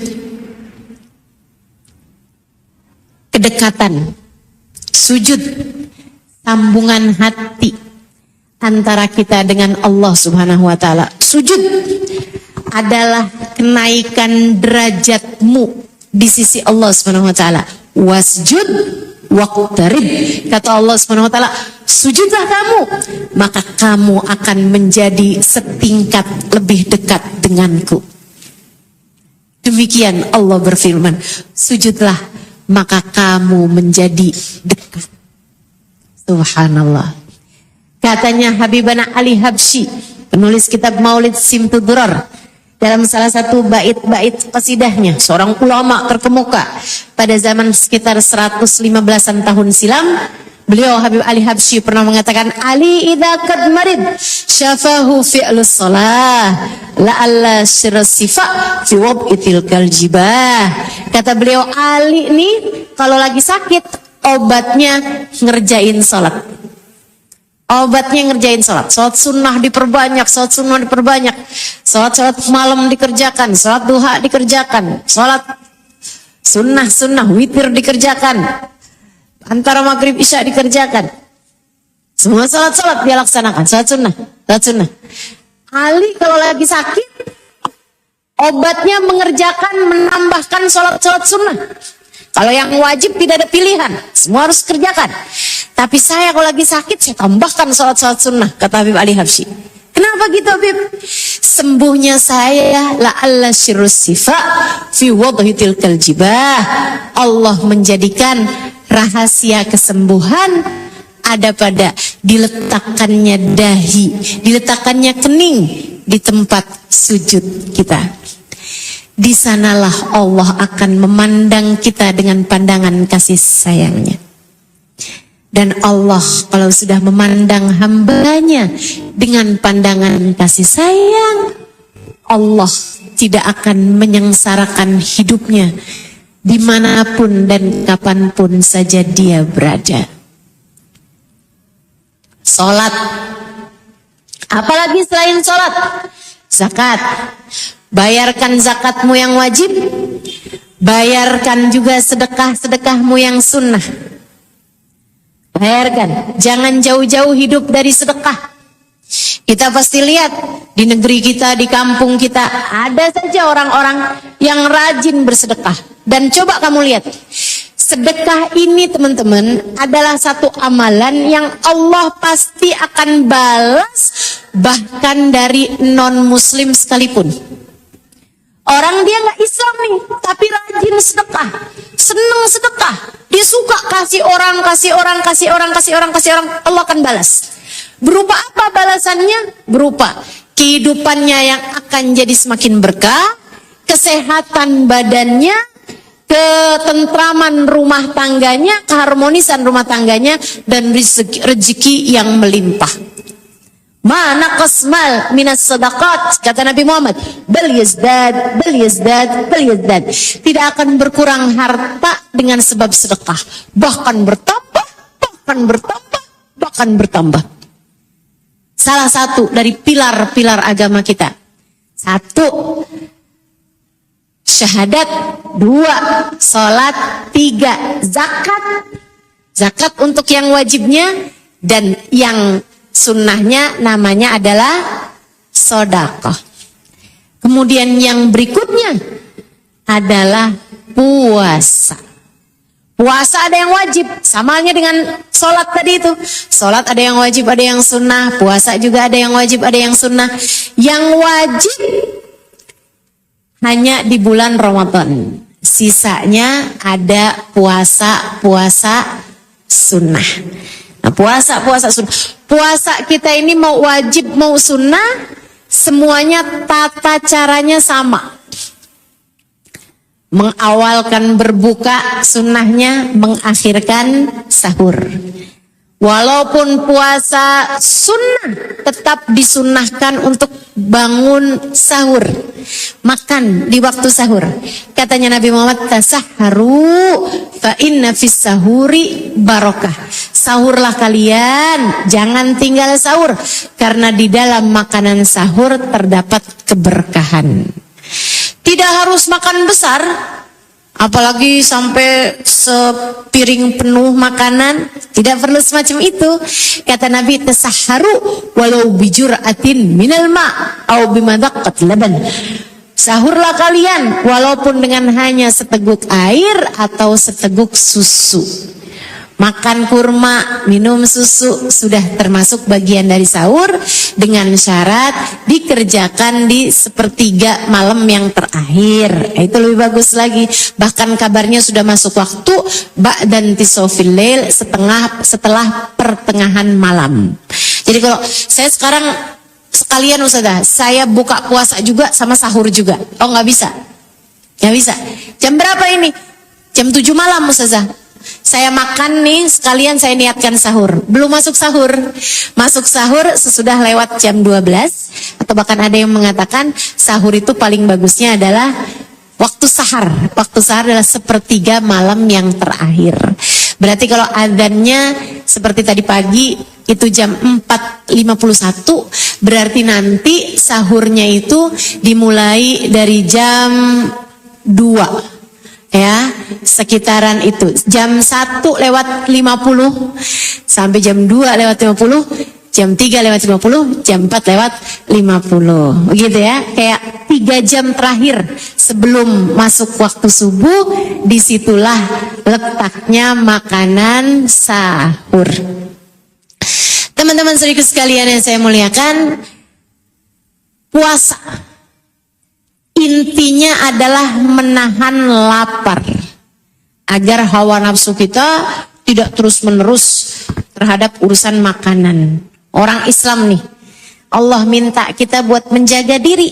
kedekatan, sujud, sambungan hati antara kita dengan Allah Subhanahu wa taala. Sujud adalah kenaikan derajatmu di sisi Allah Subhanahu wa taala. Wasjud waqtarib. Kata Allah Subhanahu wa taala, sujudlah kamu, maka kamu akan menjadi setingkat lebih dekat denganku. Demikian Allah berfirman, sujudlah maka kamu menjadi dekat. Subhanallah. Katanya Habibana Ali Habsyi, penulis kitab Maulid Simtudurar, dalam salah satu bait-bait qasidahnya, seorang ulama terkemuka pada zaman sekitar 115-an tahun silam, beliau Habib Ali Habsyi pernah mengatakan, Ali idza qad marid syafahu fi'lus shalah la'alla syirasifa fi wab'i tilkal jibah. Kata beliau, Ali ini kalau lagi sakit obatnya ngerjain salat. Obatnya ngerjain salat. Salat sunnah diperbanyak, salat sunnah diperbanyak. Salat malam dikerjakan, salat duha dikerjakan, salat sunnah witir dikerjakan, antara maghrib isya dikerjakan. Semua salat dia laksanakan, salat sunnah. Ali kalau lagi sakit, obatnya menambahkan sholat sunnah. Kalau yang wajib tidak ada pilihan, semua harus kerjakan. Tapi saya kalau lagi sakit, saya tambahkan sholat sunnah, kata Habib Ali Habsyi. Kenapa gitu Habib? Sembuhnya saya la'alla syirrus sifa fi wadhi tilkal jibah. Allah menjadikan rahasia kesembuhan ada pada diletakkannya dahi, diletakkannya kening di tempat sujud kita. Di sanalah Allah akan memandang kita dengan pandangan kasih sayangnya. Dan Allah kalau sudah memandang hambanya dengan pandangan kasih sayang, Allah tidak akan menyengsarakan hidupnya dimanapun dan kapanpun saja dia berada. Sholat, apalagi selain sholat, zakat. Bayarkan zakatmu yang wajib, bayarkan juga sedekah-sedekahmu yang sunnah. Bayarkan, jangan jauh-jauh hidup dari sedekah. Kita pasti lihat di negeri kita, di kampung kita, ada saja orang-orang yang rajin bersedekah. Dan coba kamu lihat, sedekah ini teman-teman adalah satu amalan yang Allah pasti akan balas bahkan dari non-muslim sekalipun. Orang dia nggak Islam nih, tapi rajin sedekah, seneng sedekah, dia suka kasih orang, Allah akan balas. Berupa apa balasannya? Berupa kehidupannya yang akan jadi semakin berkah, kesehatan badannya, ketentraman rumah tangganya, keharmonisan rumah tangganya, dan rezeki yang melimpah. Mana qasmal minas sadaqat, kata Nabi Muhammad, bal yazdad. Tidak akan berkurang harta dengan sebab sedekah, bahkan bertambah. Salah satu dari pilar-pilar agama kita. 1, syahadat. 2, salat. 3, zakat. Zakat untuk yang wajibnya, dan yang sunnahnya namanya adalah sedekah. Kemudian yang berikutnya adalah puasa. Puasa ada yang wajib, sama halnya dengan sholat tadi itu. Sholat ada yang wajib, ada yang sunnah. Puasa juga ada yang wajib, ada yang sunnah. Yang wajib hanya di bulan Ramadan. Sisanya ada puasa sunnah. Nah, puasa sunnah. Puasa kita ini mau wajib mau sunnah, semuanya tata caranya sama. Mengawalkan berbuka sunnahnya, mengakhirkan sahur. Walaupun puasa sunnah, tetap disunnahkan untuk bangun sahur, makan di waktu sahur. Katanya Nabi Muhammad, tasahharu fa inna fis sahuri barokah. Sahurlah kalian, jangan tinggal sahur, karena di dalam makanan sahur terdapat keberkahan. Tidak harus makan besar, apalagi sampai sepiring penuh makanan, tidak perlu semacam itu. Kata Nabi, tasahharu walau bijur'atin minal ma' au bimadaqqat laban. Sahurlah kalian walaupun dengan hanya seteguk air atau seteguk susu. Makan kurma, minum susu sudah termasuk bagian dari sahur, dengan syarat dikerjakan di sepertiga malam yang terakhir. Itu lebih bagus lagi. Bahkan kabarnya sudah masuk waktu ba'dan tisofil lail, setelah pertengahan malam. Jadi kalau saya sekarang sekalian Ustazah, saya buka puasa juga sama sahur juga. Oh nggak bisa. Nggak bisa. Jam berapa ini? Jam 7 malam Ustazah. Saya makan nih, sekalian saya niatkan sahur. Belum masuk sahur. Masuk sahur sesudah lewat jam 12. Atau bahkan ada yang mengatakan sahur itu paling bagusnya adalah waktu sahar. Waktu sahar adalah sepertiga malam yang terakhir. Berarti kalau adzannya seperti tadi pagi itu jam 4.51, berarti nanti sahurnya itu dimulai dari jam 2. Ya, sekitaran itu. Jam 1 lewat 50 sampai jam 2 lewat 50 jam 3:50, jam 4:50. Begitu ya, kayak 3 jam terakhir sebelum masuk waktu subuh, disitulah letaknya makanan sahur. Teman-teman saudaraku sekalian yang saya muliakan, puasa intinya adalah menahan lapar agar hawa nafsu kita tidak terus-menerus terhadap urusan makanan. Orang Islam nih, Allah minta kita buat menjaga diri.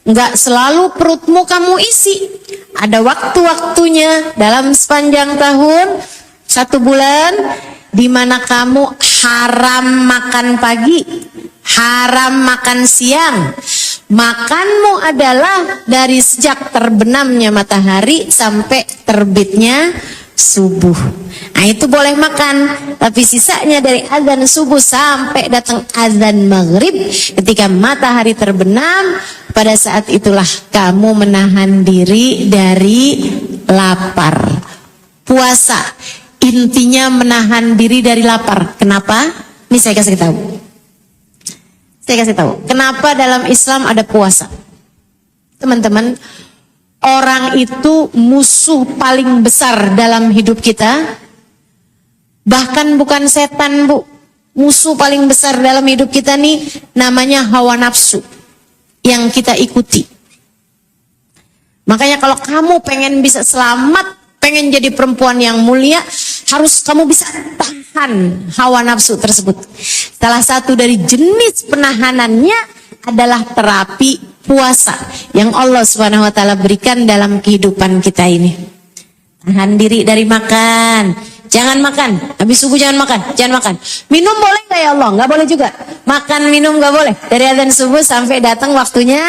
Enggak selalu perutmu kamu isi. Ada waktu-waktunya dalam sepanjang tahun, 1 bulan, di mana kamu haram makan pagi, haram makan siang. Makanmu adalah dari sejak terbenamnya matahari sampai terbitnya subuh. Nah itu boleh makan, tapi sisanya dari azan subuh sampai datang azan maghrib, ketika matahari terbenam, pada saat itulah kamu menahan diri dari lapar. Puasa intinya menahan diri dari lapar. Kenapa? Ini saya kasih tahu. Kenapa dalam Islam ada puasa? Teman-teman, orang itu musuh paling besar dalam hidup kita. Bahkan bukan setan, Bu. Musuh paling besar dalam hidup kita nih namanya hawa nafsu yang kita ikuti. Makanya kalau kamu pengen bisa selamat, pengen jadi perempuan yang mulia, harus kamu bisa tahan hawa nafsu tersebut. Salah satu dari jenis penahanannya adalah terapi puasa yang Allah Subhanahu wa taala berikan dalam kehidupan kita ini. Tahan diri dari makan. Jangan makan. Habis subuh jangan makan. Jangan makan. Minum boleh nggak ya Allah? Nggak boleh juga. Makan minum nggak boleh. Dari azan subuh sampai datang waktunya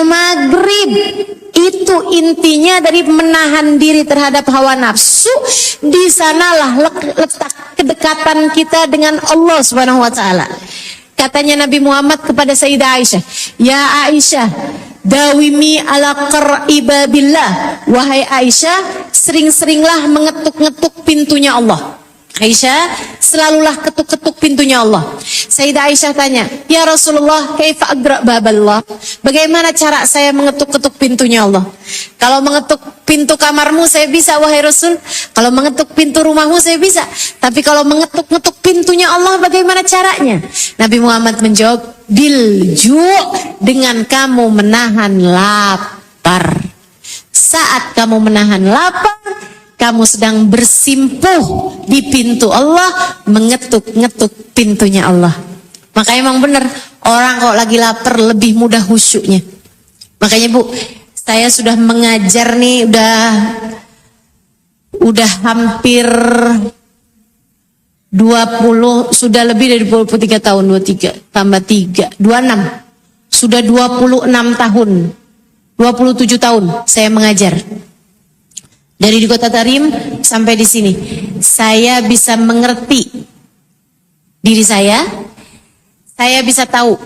maghrib. Itu intinya dari menahan diri terhadap hawa nafsu. Di sanalah letak kedekatan kita dengan Allah Subhanahu wa taala. Katanya Nabi Muhammad kepada Sayyidah Aisyah, "Ya Aisyah, dawimi ala qar'i babillah." Wahai Aisyah, sering-seringlah mengetuk-ngetuk pintunya Allah. Aisyah, selalulah ketuk-ketuk pintunya Allah. Sayyidah Aisyah tanya, "Ya Rasulullah, kaifa agra baballah?" Bagaimana cara saya mengetuk-ketuk pintunya Allah? Kalau mengetuk pintu kamarmu saya bisa, wahai Rasul. Kalau mengetuk pintu rumahmu saya bisa. Tapi kalau mengetuk-ngetuk pintunya Allah, bagaimana caranya? Nabi Muhammad menjawab, "Bilju', dengan kamu menahan lapar." Saat kamu menahan lapar, kamu sedang bersimpuh di pintu Allah, mengetuk-ngetuk pintunya Allah. Maka emang benar, orang kalau lagi lapar lebih mudah khusyuknya. Makanya Bu, saya sudah mengajar nih, udah hampir 20, sudah lebih dari 23 tahun, 23 tambah 3, 26. Sudah 26 tahun, 27 tahun saya mengajar. Dari di Kota Tarim sampai di sini, saya bisa mengerti diri saya bisa tahu,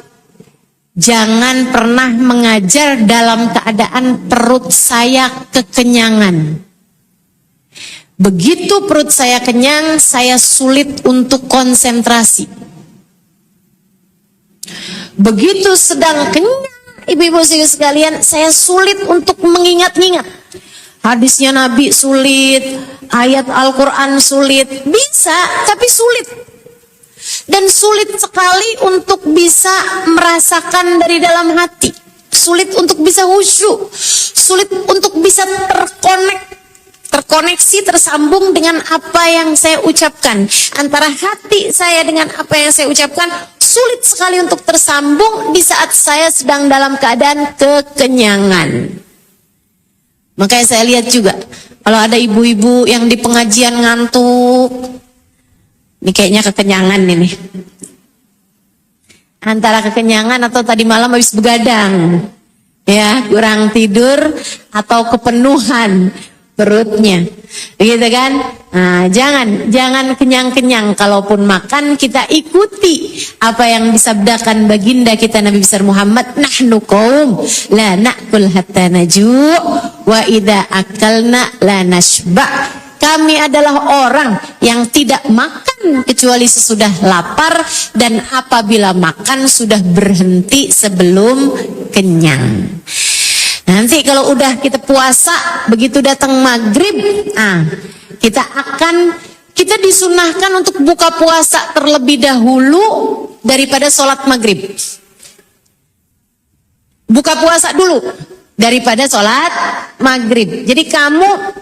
jangan pernah mengajar dalam keadaan perut saya kekenyangan. Begitu perut saya kenyang, saya sulit untuk konsentrasi. Begitu sedang kenyang, ibu-ibu sekalian, saya sulit untuk mengingat-ingat. Hadisnya Nabi sulit, ayat Al-Quran sulit, bisa tapi sulit. Dan sulit sekali untuk bisa merasakan dari dalam hati. Sulit untuk bisa khusyuk, sulit untuk bisa terkoneksi, tersambung dengan apa yang saya ucapkan. Antara hati saya dengan apa yang saya ucapkan, sulit sekali untuk tersambung di saat saya sedang dalam keadaan kekenyangan. Makanya saya lihat juga, kalau ada ibu-ibu yang di pengajian ngantuk, ini kayaknya kekenyangan ini. Antara kekenyangan atau tadi malam habis begadang, ya kurang tidur atau kepenuhan perutnya, begitu kan? Nah, jangan kenyang-kenyang. Kalaupun makan, kita ikuti apa yang disabdakan baginda kita Nabi besar Muhammad, "Nahnu qaum la na'kul hatta naju' wa idza akalna la nashba." Kami adalah orang yang tidak makan kecuali sesudah lapar dan apabila makan sudah berhenti sebelum kenyang. Nanti kalau udah kita puasa, begitu datang maghrib, kita disunahkan untuk buka puasa terlebih dahulu daripada sholat maghrib. Buka puasa dulu daripada sholat maghrib. Jadi kamu,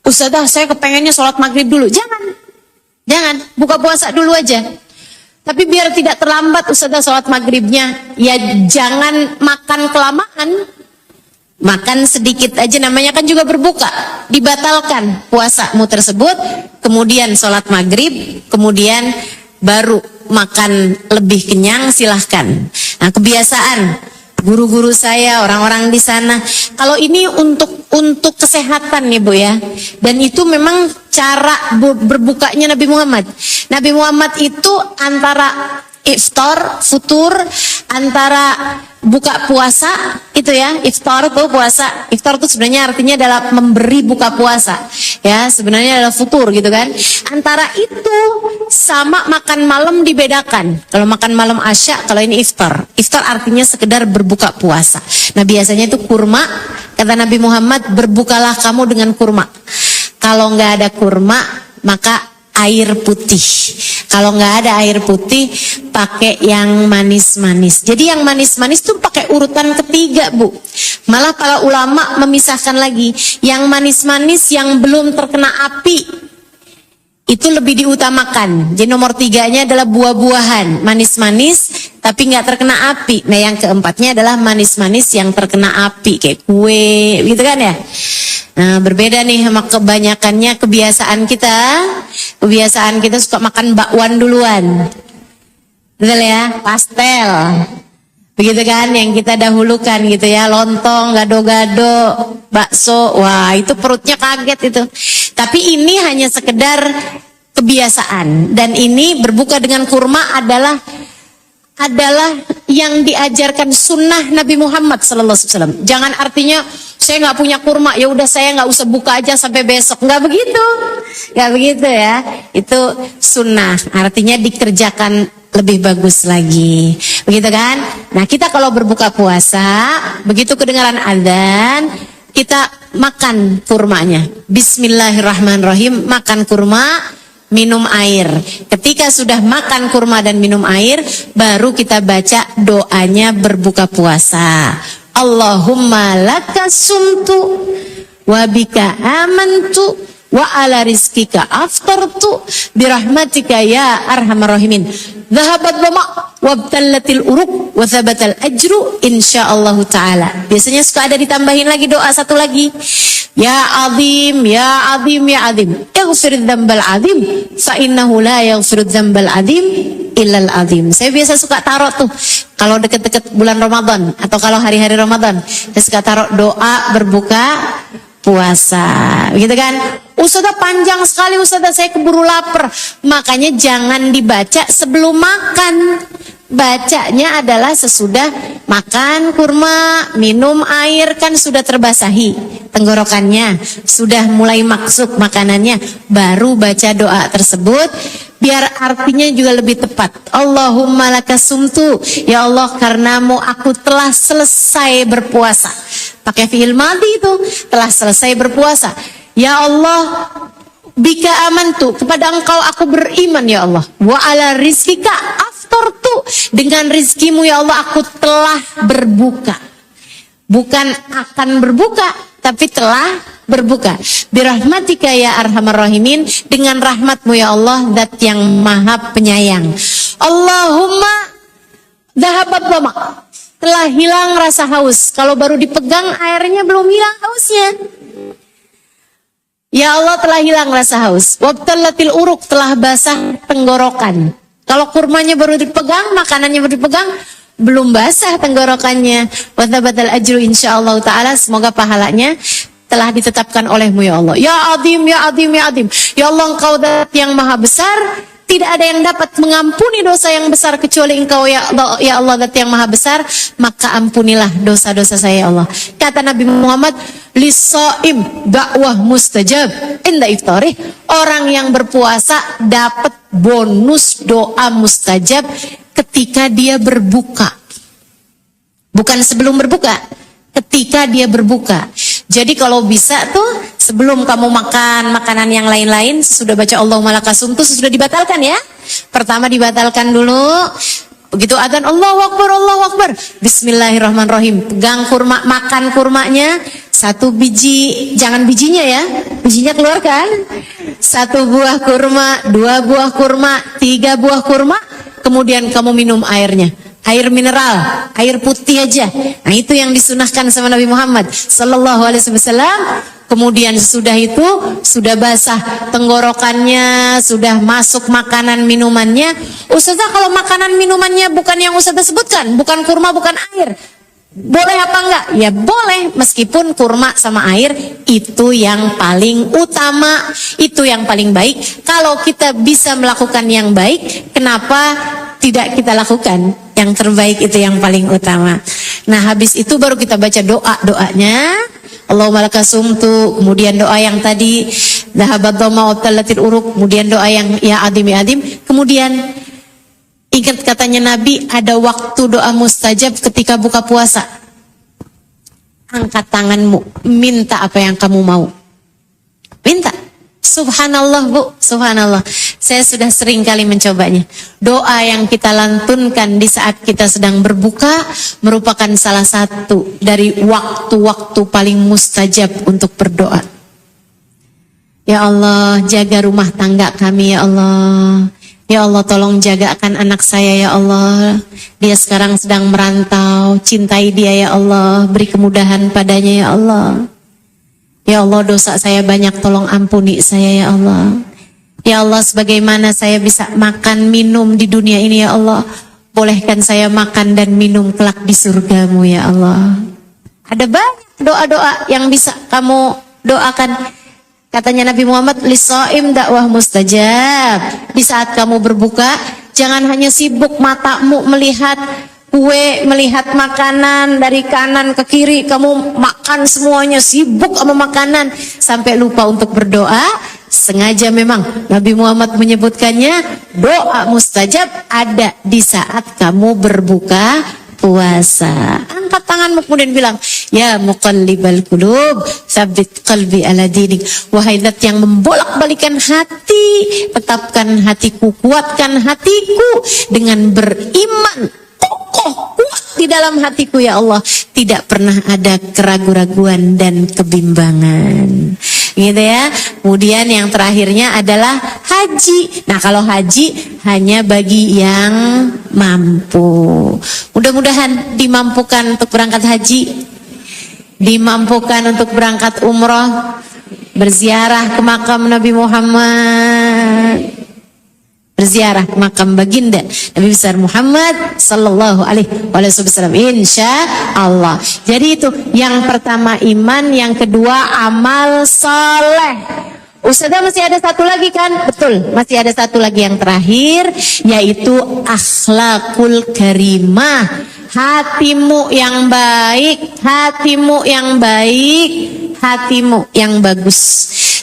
Ustazah saya kepengennya sholat maghrib dulu. Jangan, buka puasa dulu aja. Tapi biar tidak terlambat Ustazah sholat maghribnya, ya jangan makan kelamaan. Makan sedikit aja, namanya kan juga berbuka. Dibatalkan puasamu tersebut, kemudian sholat maghrib, kemudian baru makan lebih kenyang, silahkan. Nah, kebiasaan guru-guru saya, orang-orang di sana, kalau ini untuk kesehatan nih Bu ya. Dan itu memang cara berbukanya Nabi Muhammad. Nabi Muhammad itu antara iftar, futur, antara buka puasa itu ya. Iftar tuh puasa. Iftar tuh sebenarnya artinya adalah memberi buka puasa. Ya, sebenarnya adalah futur gitu kan. Antara itu sama makan malam dibedakan. Kalau makan malam asya, kalau ini iftar. Iftar artinya sekedar berbuka puasa. Nah, biasanya itu kurma. Kata Nabi Muhammad, berbukalah kamu dengan kurma. Kalau nggak ada kurma, maka air putih. Kalau nggak ada air putih, pakai yang manis-manis. Jadi yang manis-manis tuh pakai urutan ketiga, Bu. Malah para ulama memisahkan lagi. Yang manis-manis yang belum terkena api, itu lebih diutamakan. Jadi nomor 3-nya adalah buah-buahan. Manis-manis, tapi nggak terkena api. Nah, yang keempatnya adalah manis-manis yang terkena api. Kayak kue, gitu kan ya. Nah, berbeda nih sama kebanyakannya kebiasaan kita. Kebiasaan kita suka makan bakwan duluan. Betul ya? Pastel. Begitu kan yang kita dahulukan gitu ya. Lontong, gado-gado, bakso. Wah, itu perutnya kaget itu. Tapi ini hanya sekedar kebiasaan. Dan ini berbuka dengan kurma adalah yang diajarkan sunnah Nabi Muhammad SAW. Jangan artinya saya nggak punya kurma, ya udah saya nggak usah buka aja sampai besok. Nggak begitu ya. Itu sunnah, artinya dikerjakan lebih bagus lagi, begitu kan? Nah, kita kalau berbuka puasa, begitu kedengaran adzan, kita makan kurmanya. Bismillahirrahmanirrahim, makan kurma. Minum air. Ketika sudah makan kurma dan minum air, baru kita baca doanya berbuka puasa. Allahumma laka sumtu wa bika amantu wa ala rizkika aftartu birahmatika ya arhamar rahimin. Dhahabat dhama wabtallatil uruk wa thabatal ajru insyaallah taala. Biasanya suka ada ditambahin lagi doa satu lagi. Ya azim, ya azim, ya azim. Ighfir dzambal azim fa innahu la yaghfiru dzambal azim illal azim. Saya biasa suka taruh tuh kalau deket-deket bulan Ramadan atau kalau hari-hari Ramadan, saya suka taruh doa berbuka puasa. Gitu kan? Ustazah panjang sekali Ustazah, saya keburu lapar. Makanya jangan dibaca sebelum makan. Bacanya adalah sesudah makan kurma, minum air, kan sudah terbasahi tenggorokannya, sudah mulai masuk makanannya, baru baca doa tersebut biar artinya juga lebih tepat. Allahumma lakasumtu, ya Allah karenamu aku telah selesai berpuasa. Pakai fi'il madhi itu, telah selesai berpuasa. Ya Allah, bika amantu, kepada engkau aku beriman ya Allah. Wa ala rizkika aftartu, dengan rizkimu ya Allah aku telah berbuka. Bukan akan berbuka, tapi telah berbuka. Birahmatika ya arhamar rahimin, dengan rahmatmu ya Allah, zat yang maha penyayang. Allahumma dhahabat dhama, telah hilang rasa haus. Kalau baru dipegang airnya belum hilang hausnya. Ya Allah, telah hilang rasa haus. Wabtallatil uruk, telah basah tenggorokan. Kalau kurmanya baru dipegang, makanannya baru dipegang, belum basah tenggorokannya. Wa thabatal ajru insyaallah taala, semoga pahalanya telah ditetapkan olehmu ya Allah. Ya azim, ya azim, ya azim. Ya Allah, engkau zat yang maha besar, tidak ada yang dapat mengampuni dosa yang besar kecuali Engkau ya Allah, ya Allah Zat yang maha besar, maka ampunilah dosa-dosa saya ya Allah. Kata Nabi Muhammad, lisaim dakwah mustajab inda iftarih. Orang yang berpuasa dapat bonus doa mustajab ketika dia berbuka. Bukan sebelum berbuka, ketika dia berbuka. Jadi kalau bisa tuh sebelum kamu makan makanan yang lain-lain, sesudah baca Allahumma lakasum tuh sudah dibatalkan ya. Pertama dibatalkan dulu. Begitu adzan Allahu Akbar, Allahu Akbar. Bismillahirrahmanirrahim. Pegang kurma, makan kurmanya. 1 biji, jangan bijinya ya. Bijinya keluarkan. 1 buah kurma, 2 buah kurma, 3 buah kurma. Kemudian kamu minum airnya. Air mineral, air putih aja. Nah itu yang disunahkan sama Nabi Muhammad Sallallahu Alaihi Wasallam. Kemudian sesudah itu sudah basah tenggorokannya, sudah masuk makanan minumannya. Ustazah, kalau makanan minumannya bukan yang Ustazah sebutkan, bukan kurma, bukan air, boleh apa enggak? Ya boleh, meskipun kurma sama air itu yang paling utama, itu yang paling baik. Kalau kita bisa melakukan yang baik, kenapa tidak kita lakukan? Yang terbaik itu yang paling utama. Nah habis itu baru kita baca doanya. Allahumma lakasumtu, kemudian doa yang tadi dhahabat dhamma wa tallatil uruq, kemudian doa yang ya adim ya adim. Kemudian ingat katanya Nabi, ada waktu doa mustajab ketika buka puasa. Angkat tanganmu, minta apa yang kamu mau. Minta. Subhanallah Bu, subhanallah. Saya sudah sering kali mencobanya. Doa yang kita lantunkan di saat kita sedang berbuka merupakan salah satu dari waktu-waktu paling mustajab untuk berdoa. Ya Allah, jaga rumah tangga kami ya Allah. Ya Allah, tolong jagakan anak saya ya Allah. Dia sekarang sedang merantau, cintai dia ya Allah, beri kemudahan padanya ya Allah. Ya Allah, dosa saya banyak, tolong ampuni saya ya Allah. Ya Allah, sebagaimana saya bisa makan minum di dunia ini ya Allah, bolehkan saya makan dan minum kelak di surgamu ya Allah. Ada banyak doa-doa yang bisa kamu doakan. Katanya Nabi Muhammad, lisaim dakwah mustajab. Di saat kamu berbuka, jangan hanya sibuk matamu melihat kue, melihat makanan dari kanan ke kiri, kamu makan semuanya, sibuk sama makanan sampai lupa untuk berdoa. Sengaja memang Nabi Muhammad menyebutkannya, doa mustajab ada di saat kamu berbuka puasa. Angkat tanganmu kemudian bilang, ya muqallibal qulub, tsabbit qalbi ala dinik. Wahai zat yang membolak-balikan hati, tetapkan hatiku, kuatkan hatiku dengan beriman kokoh, kuat di dalam hatiku ya Allah. Tidak pernah ada keraguan-raguan dan kebimbangan. Gitu ya. Kemudian yang terakhirnya adalah haji. Nah kalau haji hanya bagi yang mampu. Mudah-mudahan dimampukan untuk berangkat haji, dimampukan untuk berangkat umroh, berziarah ke makam Nabi Muhammad, berziarah ke makam baginda Nabi besar Muhammad Sallallahu Alaihi Wasallam, insya Allah. Jadi itu yang pertama iman, yang kedua amal soleh. Ustazah masih ada satu lagi kan? Betul, masih ada satu lagi yang terakhir, yaitu akhlakul karimah. Hatimu yang baik, hatimu yang baik, hatimu yang bagus.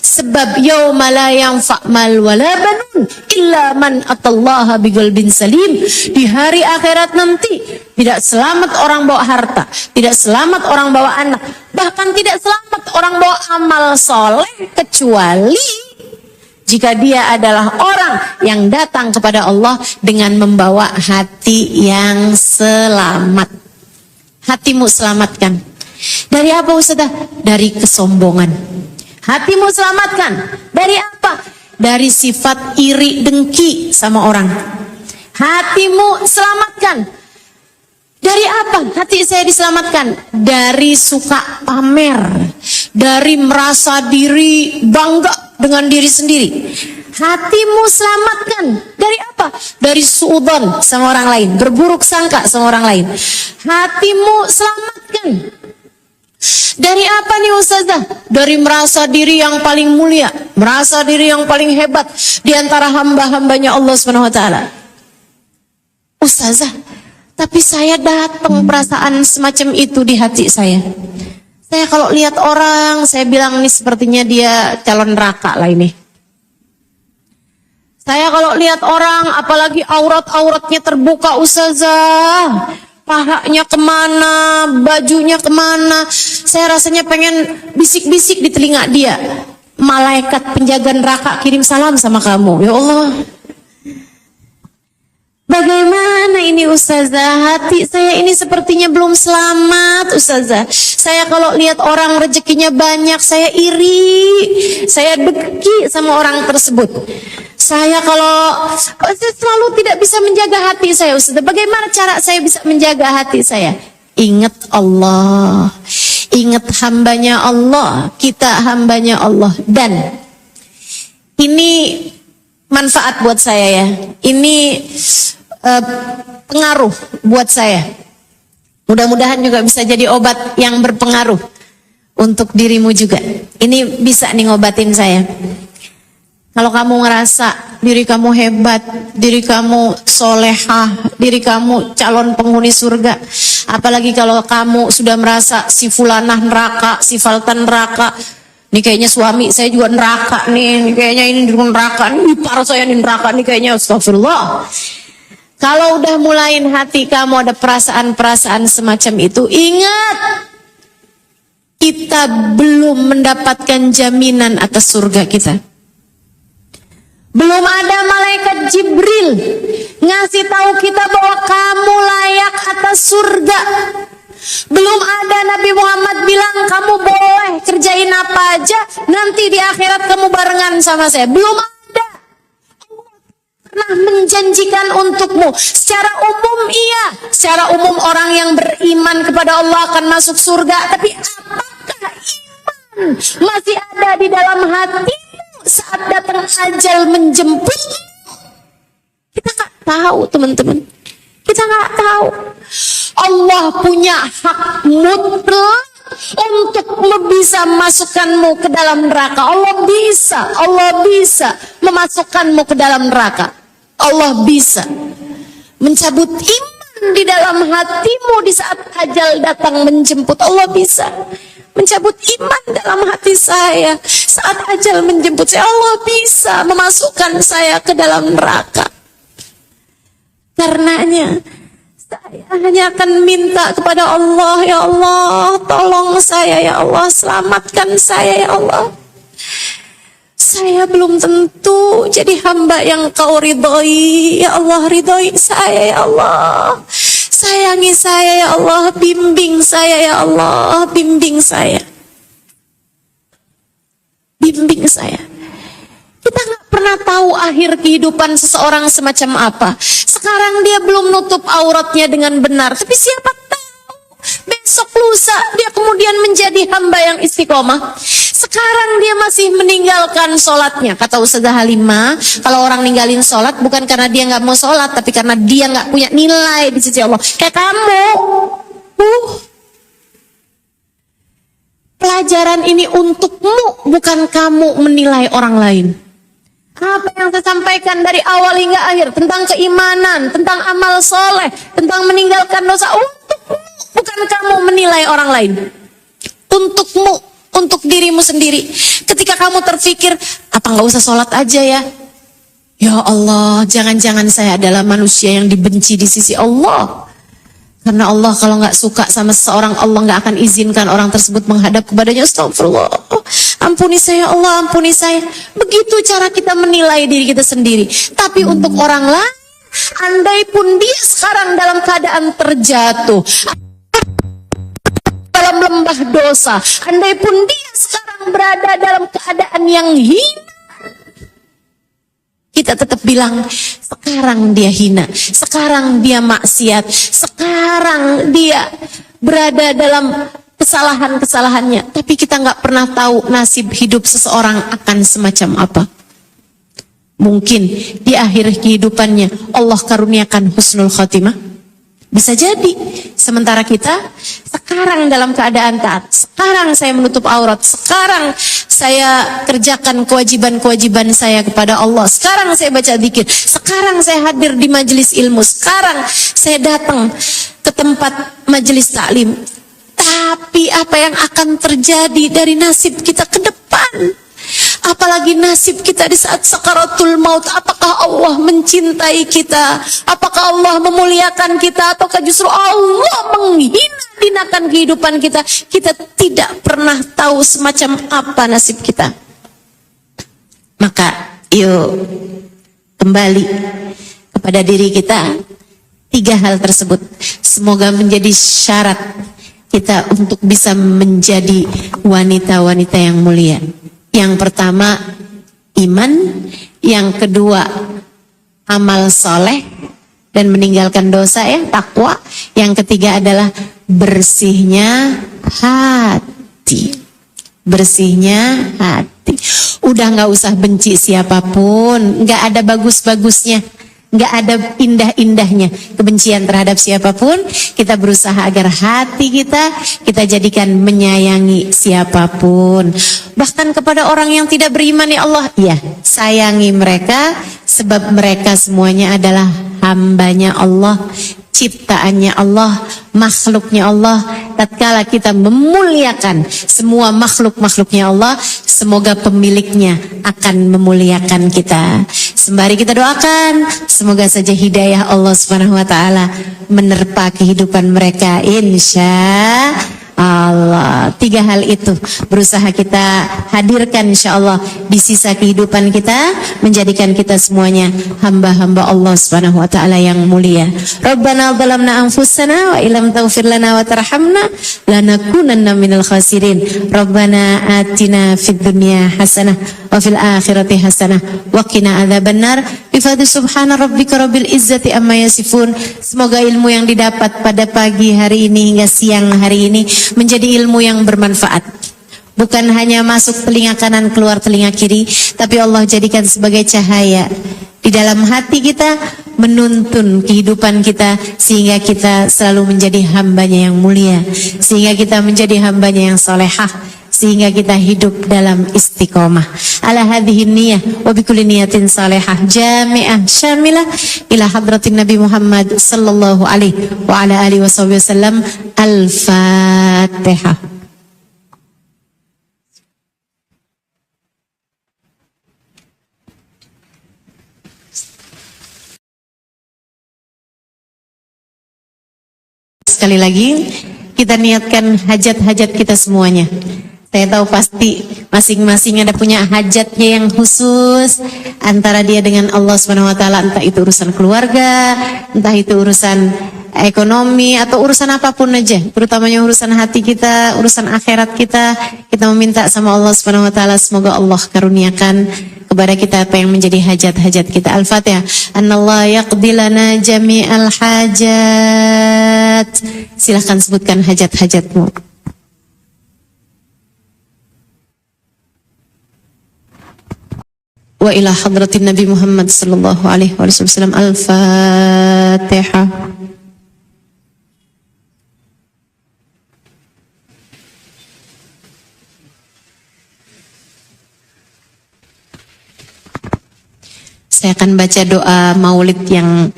Sebab yauma la yanfa' mal wala banun illa man atallaha biqalbin salim. Di hari akhirat nanti tidak selamat orang bawa harta, tidak selamat orang bawa anak, bahkan tidak selamat orang bawa amal soleh, kecuali jika dia adalah orang yang datang kepada Allah dengan membawa hati yang selamat. Hatimu selamatkan. Dari apa Ustazah? Dari kesombongan. Hatimu selamatkan. Dari apa? Dari sifat iri dengki sama orang. Hatimu selamatkan. Dari apa hati saya diselamatkan? Dari suka pamer, dari merasa diri bangga dengan diri sendiri. Hatimu selamatkan. Dari apa? Dari suudzon sama orang lain, berburuk sangka sama orang lain. Hatimu selamatkan. Dari apa nih Ustazah? Dari merasa diri yang paling mulia, merasa diri yang paling hebat di antara hamba-hambanya Allah Subhanahu wa taala. Ustazah, tapi saya datang perasaan semacam itu di hati saya. Saya kalau lihat orang, saya bilang nih sepertinya dia calon neraka lah ini. Saya kalau lihat orang, apalagi aurat-auratnya terbuka Ustazah, pahanya kemana, bajunya kemana, saya rasanya pengen bisik-bisik di telinga dia. Malaikat penjaga neraka kirim salam sama kamu, ya Allah. Bagaimana ini Ustazah? Hati saya ini sepertinya belum selamat Ustazah. Saya kalau lihat orang rezekinya banyak, saya iri, saya dengki sama orang tersebut. Saya selalu tidak bisa menjaga hati saya Ustazah. Bagaimana cara saya bisa menjaga hati saya? Ingat Allah, ingat hambanya Allah, kita hambanya Allah. Dan ini manfaat buat saya ya. Ini pengaruh buat saya. Mudah-mudahan juga bisa jadi obat yang berpengaruh untuk dirimu juga. Ini bisa nih ngobatin saya. Kalau kamu ngerasa diri kamu hebat, diri kamu solehah, diri kamu calon penghuni surga, apalagi kalau kamu sudah merasa si fulanah neraka, si faltan neraka, ini kayaknya suami saya juga neraka nih, kayaknya ini neraka, ini ipar saya ini neraka nih kayaknya, astagfirullah. Kalau udah mulain hati kamu ada perasaan-perasaan semacam itu, ingat, kita belum mendapatkan jaminan atas surga kita. Belum ada malaikat Jibril ngasih tahu kita bahwa kamu layak atas surga. Belum ada Nabi Muhammad bilang kamu boleh kerjain apa aja, nanti di akhirat kamu barengan sama saya. Belum ada. Pernah menjanjikan untukmu secara umum, iya, secara umum orang yang beriman kepada Allah akan masuk surga. Tapi apakah iman masih ada di dalam hatimu saat datang ajal menjemput? Kita nggak tahu teman-teman, kita nggak tahu. Allah punya hak mutlak untuk bisa memasukkanmu ke dalam neraka. Allah bisa memasukkanmu ke dalam neraka. Allah bisa mencabut iman di dalam hatimu di saat ajal datang menjemput. Allah bisa mencabut iman dalam hati saya saat ajal menjemput saya. Allah bisa memasukkan saya ke dalam neraka. Karenanya saya hanya akan minta kepada Allah, ya Allah, tolong saya, ya Allah, selamatkan saya, ya Allah. Saya belum tentu jadi hamba yang Kau ridhoi, ya Allah, ridhoi saya, ya Allah. Sayangi saya, ya Allah, bimbing saya, ya Allah, bimbing saya. Bimbing saya. Kita nggak pernah tahu akhir kehidupan seseorang semacam apa. Sekarang dia belum nutup auratnya dengan benar, tapi siapa tahu besok lusa dia kemudian menjadi hamba yang istiqomah. Sekarang dia masih meninggalkan sholatnya. Kata Ustazah Halimah, kalau orang ninggalin sholat bukan karena dia nggak mau sholat, tapi karena dia nggak punya nilai di sisi Allah. Kayak kamu. Pelajaran ini untukmu, bukan kamu menilai orang lain. Apa yang saya sampaikan dari awal hingga akhir tentang keimanan, tentang amal soleh, tentang meninggalkan dosa, untukmu, bukan kamu menilai orang lain. Untukmu, untuk dirimu sendiri. Ketika kamu terpikir, apa nggak usah sholat aja ya? Ya Allah, jangan-jangan saya adalah manusia yang dibenci di sisi Allah. Karena Allah kalau nggak suka sama seseorang, Allah nggak akan izinkan orang tersebut menghadap kepadanya. Astagfirullah. Ampuni saya, Allah, ampuni saya. Begitu cara kita menilai diri kita sendiri. Tapi untuk orang lain, andai pun dia sekarang dalam keadaan terjatuh, dalam lembah dosa, andai pun dia sekarang berada dalam keadaan yang hina, kita tetap bilang, sekarang dia hina, sekarang dia maksiat, sekarang dia berada dalam kesalahan-kesalahannya. Tapi kita nggak pernah tahu nasib hidup seseorang akan semacam apa. Mungkin di akhir kehidupannya Allah karuniakan husnul khotimah. Bisa jadi. Sementara kita sekarang sekarang dalam keadaan taat, sekarang saya menutup aurat, sekarang saya kerjakan kewajiban-kewajiban saya kepada Allah, sekarang saya baca zikir, sekarang saya hadir di majelis ilmu, sekarang saya datang ke tempat majelis taklim. Tapi apa yang akan terjadi dari nasib kita ke depan? Apalagi nasib kita di saat sakaratul maut. Apakah Allah mencintai kita? Apakah Allah memuliakan kita? Ataukah justru Allah menghina-hinakan kehidupan kita? Kita tidak pernah tahu semacam apa nasib kita. Maka yuk kembali kepada diri kita. 3 hal tersebut semoga menjadi syarat kita untuk bisa menjadi wanita-wanita yang mulia. Yang pertama iman, yang kedua amal soleh dan meninggalkan dosa ya, takwa. Yang ketiga adalah bersihnya hati. Bersihnya hati. Udah nggak usah benci siapapun, nggak ada bagus-bagusnya, nggak ada indah-indahnya kebencian terhadap siapapun. Kita berusaha agar hati kita jadikan menyayangi siapapun. Bahkan kepada orang yang tidak beriman, ya Allah, ya sayangi mereka sebab mereka semuanya adalah hambanya Allah, ciptaannya Allah, makhluknya Allah. Tatkala kita memuliakan semua makhluk-makhluknya Allah, semoga pemiliknya akan memuliakan kita. Sembari kita doakan, semoga saja hidayah Allah Subhanahu wa taala menerpa kehidupan mereka, insya Allah. 3 hal itu berusaha kita hadirkan insyaallah di sisa kehidupan kita, menjadikan kita semuanya hamba-hamba Allah Subhanahu wa taala yang mulia. Rabbana zalamna anfusana wa illam taghfir lana wa tarhamna lanakunanna minal khasirin. Rabbana atina fid dunya hasanah wa fil akhirati hasanah wa qina adzabannar. Bi fadli subhana rabbika rabbil izzati amma yasifun. Semoga ilmu yang didapat pada pagi hari ini hingga siang hari ini menjadi ilmu yang bermanfaat. Bukan hanya masuk telinga kanan keluar telinga kiri, tapi Allah jadikan sebagai cahaya di dalam hati kita, menuntun kehidupan kita sehingga kita selalu menjadi hambanya yang mulia, sehingga kita menjadi hambanya yang solehah, sehingga kita hidup dalam istiqomah. Ala hadhihi niyyah wa bikulli niyatin salihah jami'ah syamilah ila hadratin Nabi Muhammad sallallahu alaihi wa ala alihi wasallam. Al-Fatihah. Sekali lagi kita niatkan hajat-hajat kita semuanya. Saya tahu pasti masing-masing ada punya hajatnya yang khusus antara dia dengan Allah Subhanahu wa taala, entah itu urusan keluarga, entah itu urusan ekonomi atau urusan apapun aja, terutamanya urusan hati kita, urusan akhirat kita. Kita meminta sama Allah Subhanahu wa taala semoga Allah karuniakan kepada kita apa yang menjadi hajat-hajat kita. Al-Fatihah. Anallah yaqdi lana jami'al hajat. Silahkan sebutkan hajat-hajatmu. Wa ila hadratin Nabi Muhammad sallallahu alaihi wasallam. Al-Fatihah. Saya akan baca doa maulid yang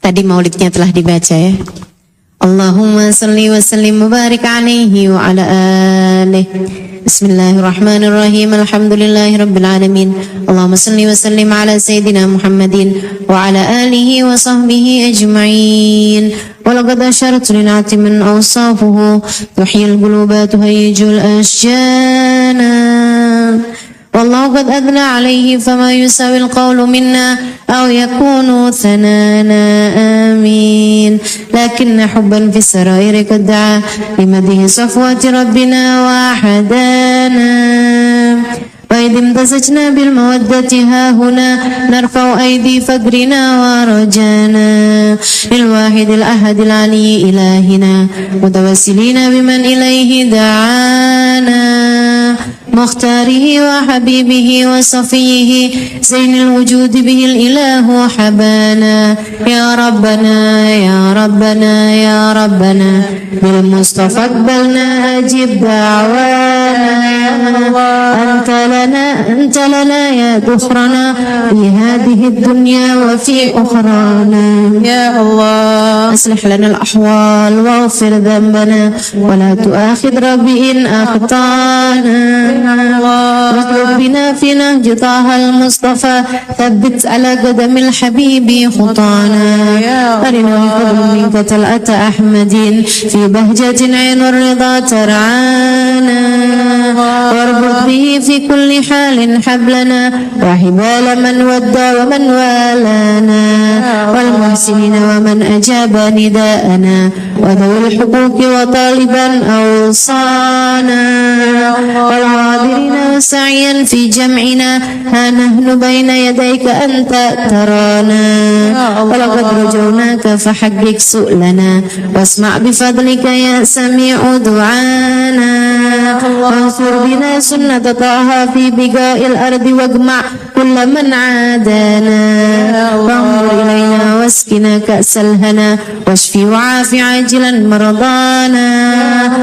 tadi maulidnya telah dibaca ya. Allahumma salli wa sallim mubarak alaihi wa ala alihi. Bismillahirrahmanirrahim. Alhamdulillahi rabbil alamin. Allahumma salli wa sallim ala sayyidina Muhammadin wa ala alihi wa sahbihi ajma'in. Wa laqad ashartu lil atimin awsafuhu tuhyil quluba tuhayyijul ashjana. والله قد أدنى عليه فما يساوي القول منا أو يكون ثنانا آمين لكن حبا في السرائر قد دعا لمده صفوة ربنا وحدانا وإذ امتزجنا بالمودة ها هنا نرفع أيدي فقرنا ورجانا للواحد الأحد العلي إلهنا متوسلين بمن إليه دعانا مختاره وحبيبه وصفيه زين الوجود به الإله حبانا يا ربنا يا ربنا يا ربنا بالمصطفى اقبلنا أجب دعوانا أنت لنا يا ذخرنا في هذه الدنيا وفي أخرانا يا الله أصلح لنا الأحوال واغفر ذنبنا ولا تؤاخذ ربي إن أخطأنا واطلب بنا في نهج طه المصطفى ثبت على قدم الحبيب خطانا أرنا بفضل منك طلعة أحمد في بهجة عين الرضا ترعانا واربط به في كل حال حبلنا وحبال من ودى ومن والانا والمحسنين ومن أجاب نداءنا وذوي الحقوق وطالبا أوصانا والحاضرين سعيا في جمعنا ها نحن بين يديك أنت ترانا ولقد رجوناك فحقق سؤلنا واسمع بفضلك يا سميع دعانا وانصر بنا سنة طه في بقاء الأرض واجمع كل من عادانا وانظر إلينا واسقنا كأس الهنا واشفي وعافي عاجلا مرضانا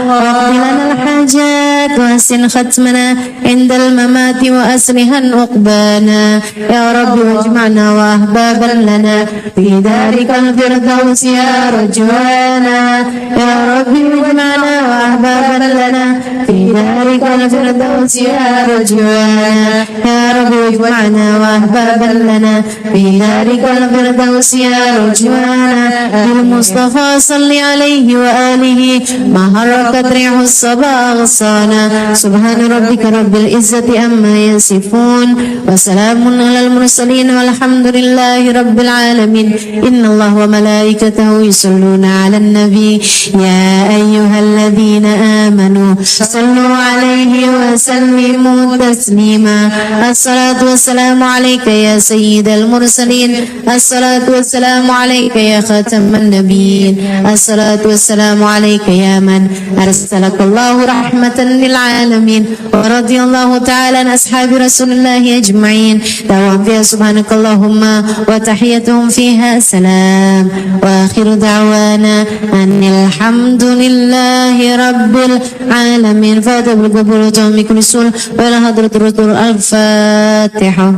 واقض لنا الحاجات واحسن ختمنا عند الممات وأسرها عقبانا يا رب واجمعنا وأحبابا لنا في دارك الفردوس يا رجوانا يا رب واجمعنا وأحبابا لنا في دارك الفردوس يا رجوانا يا رب واجمعنا وأحبابا لنا في دارك الفردوس يا رجوانا بالمصطفى صل عليه وآله ما حركت ريح الصبا غصانا سبحان ربك رب العزة عما يصفون وسلام على المرسلين والحمد لله رب العالمين إن الله وملائكته يصلون على النبي يا أيها الذين آمنوا صلوا عليه وسلموا تسليما الصلاة والسلام عليك يا سيد المرسلين الصلاة والسلام عليك يا خاتم النبيين الصلاة والسلام عليك يا من أرسلك الله رحمة للعالمين ورضي الله تعالى عن أصحاب رسول الله أجمعين دعواهم فيها سبحانك اللهم وتحيتهم فيها سلام وآخر دعوانا أن الحمد لله رب العالمين فاتح بالقبول وتومي كل سول وإلى حضرة الرسول الفاتحة.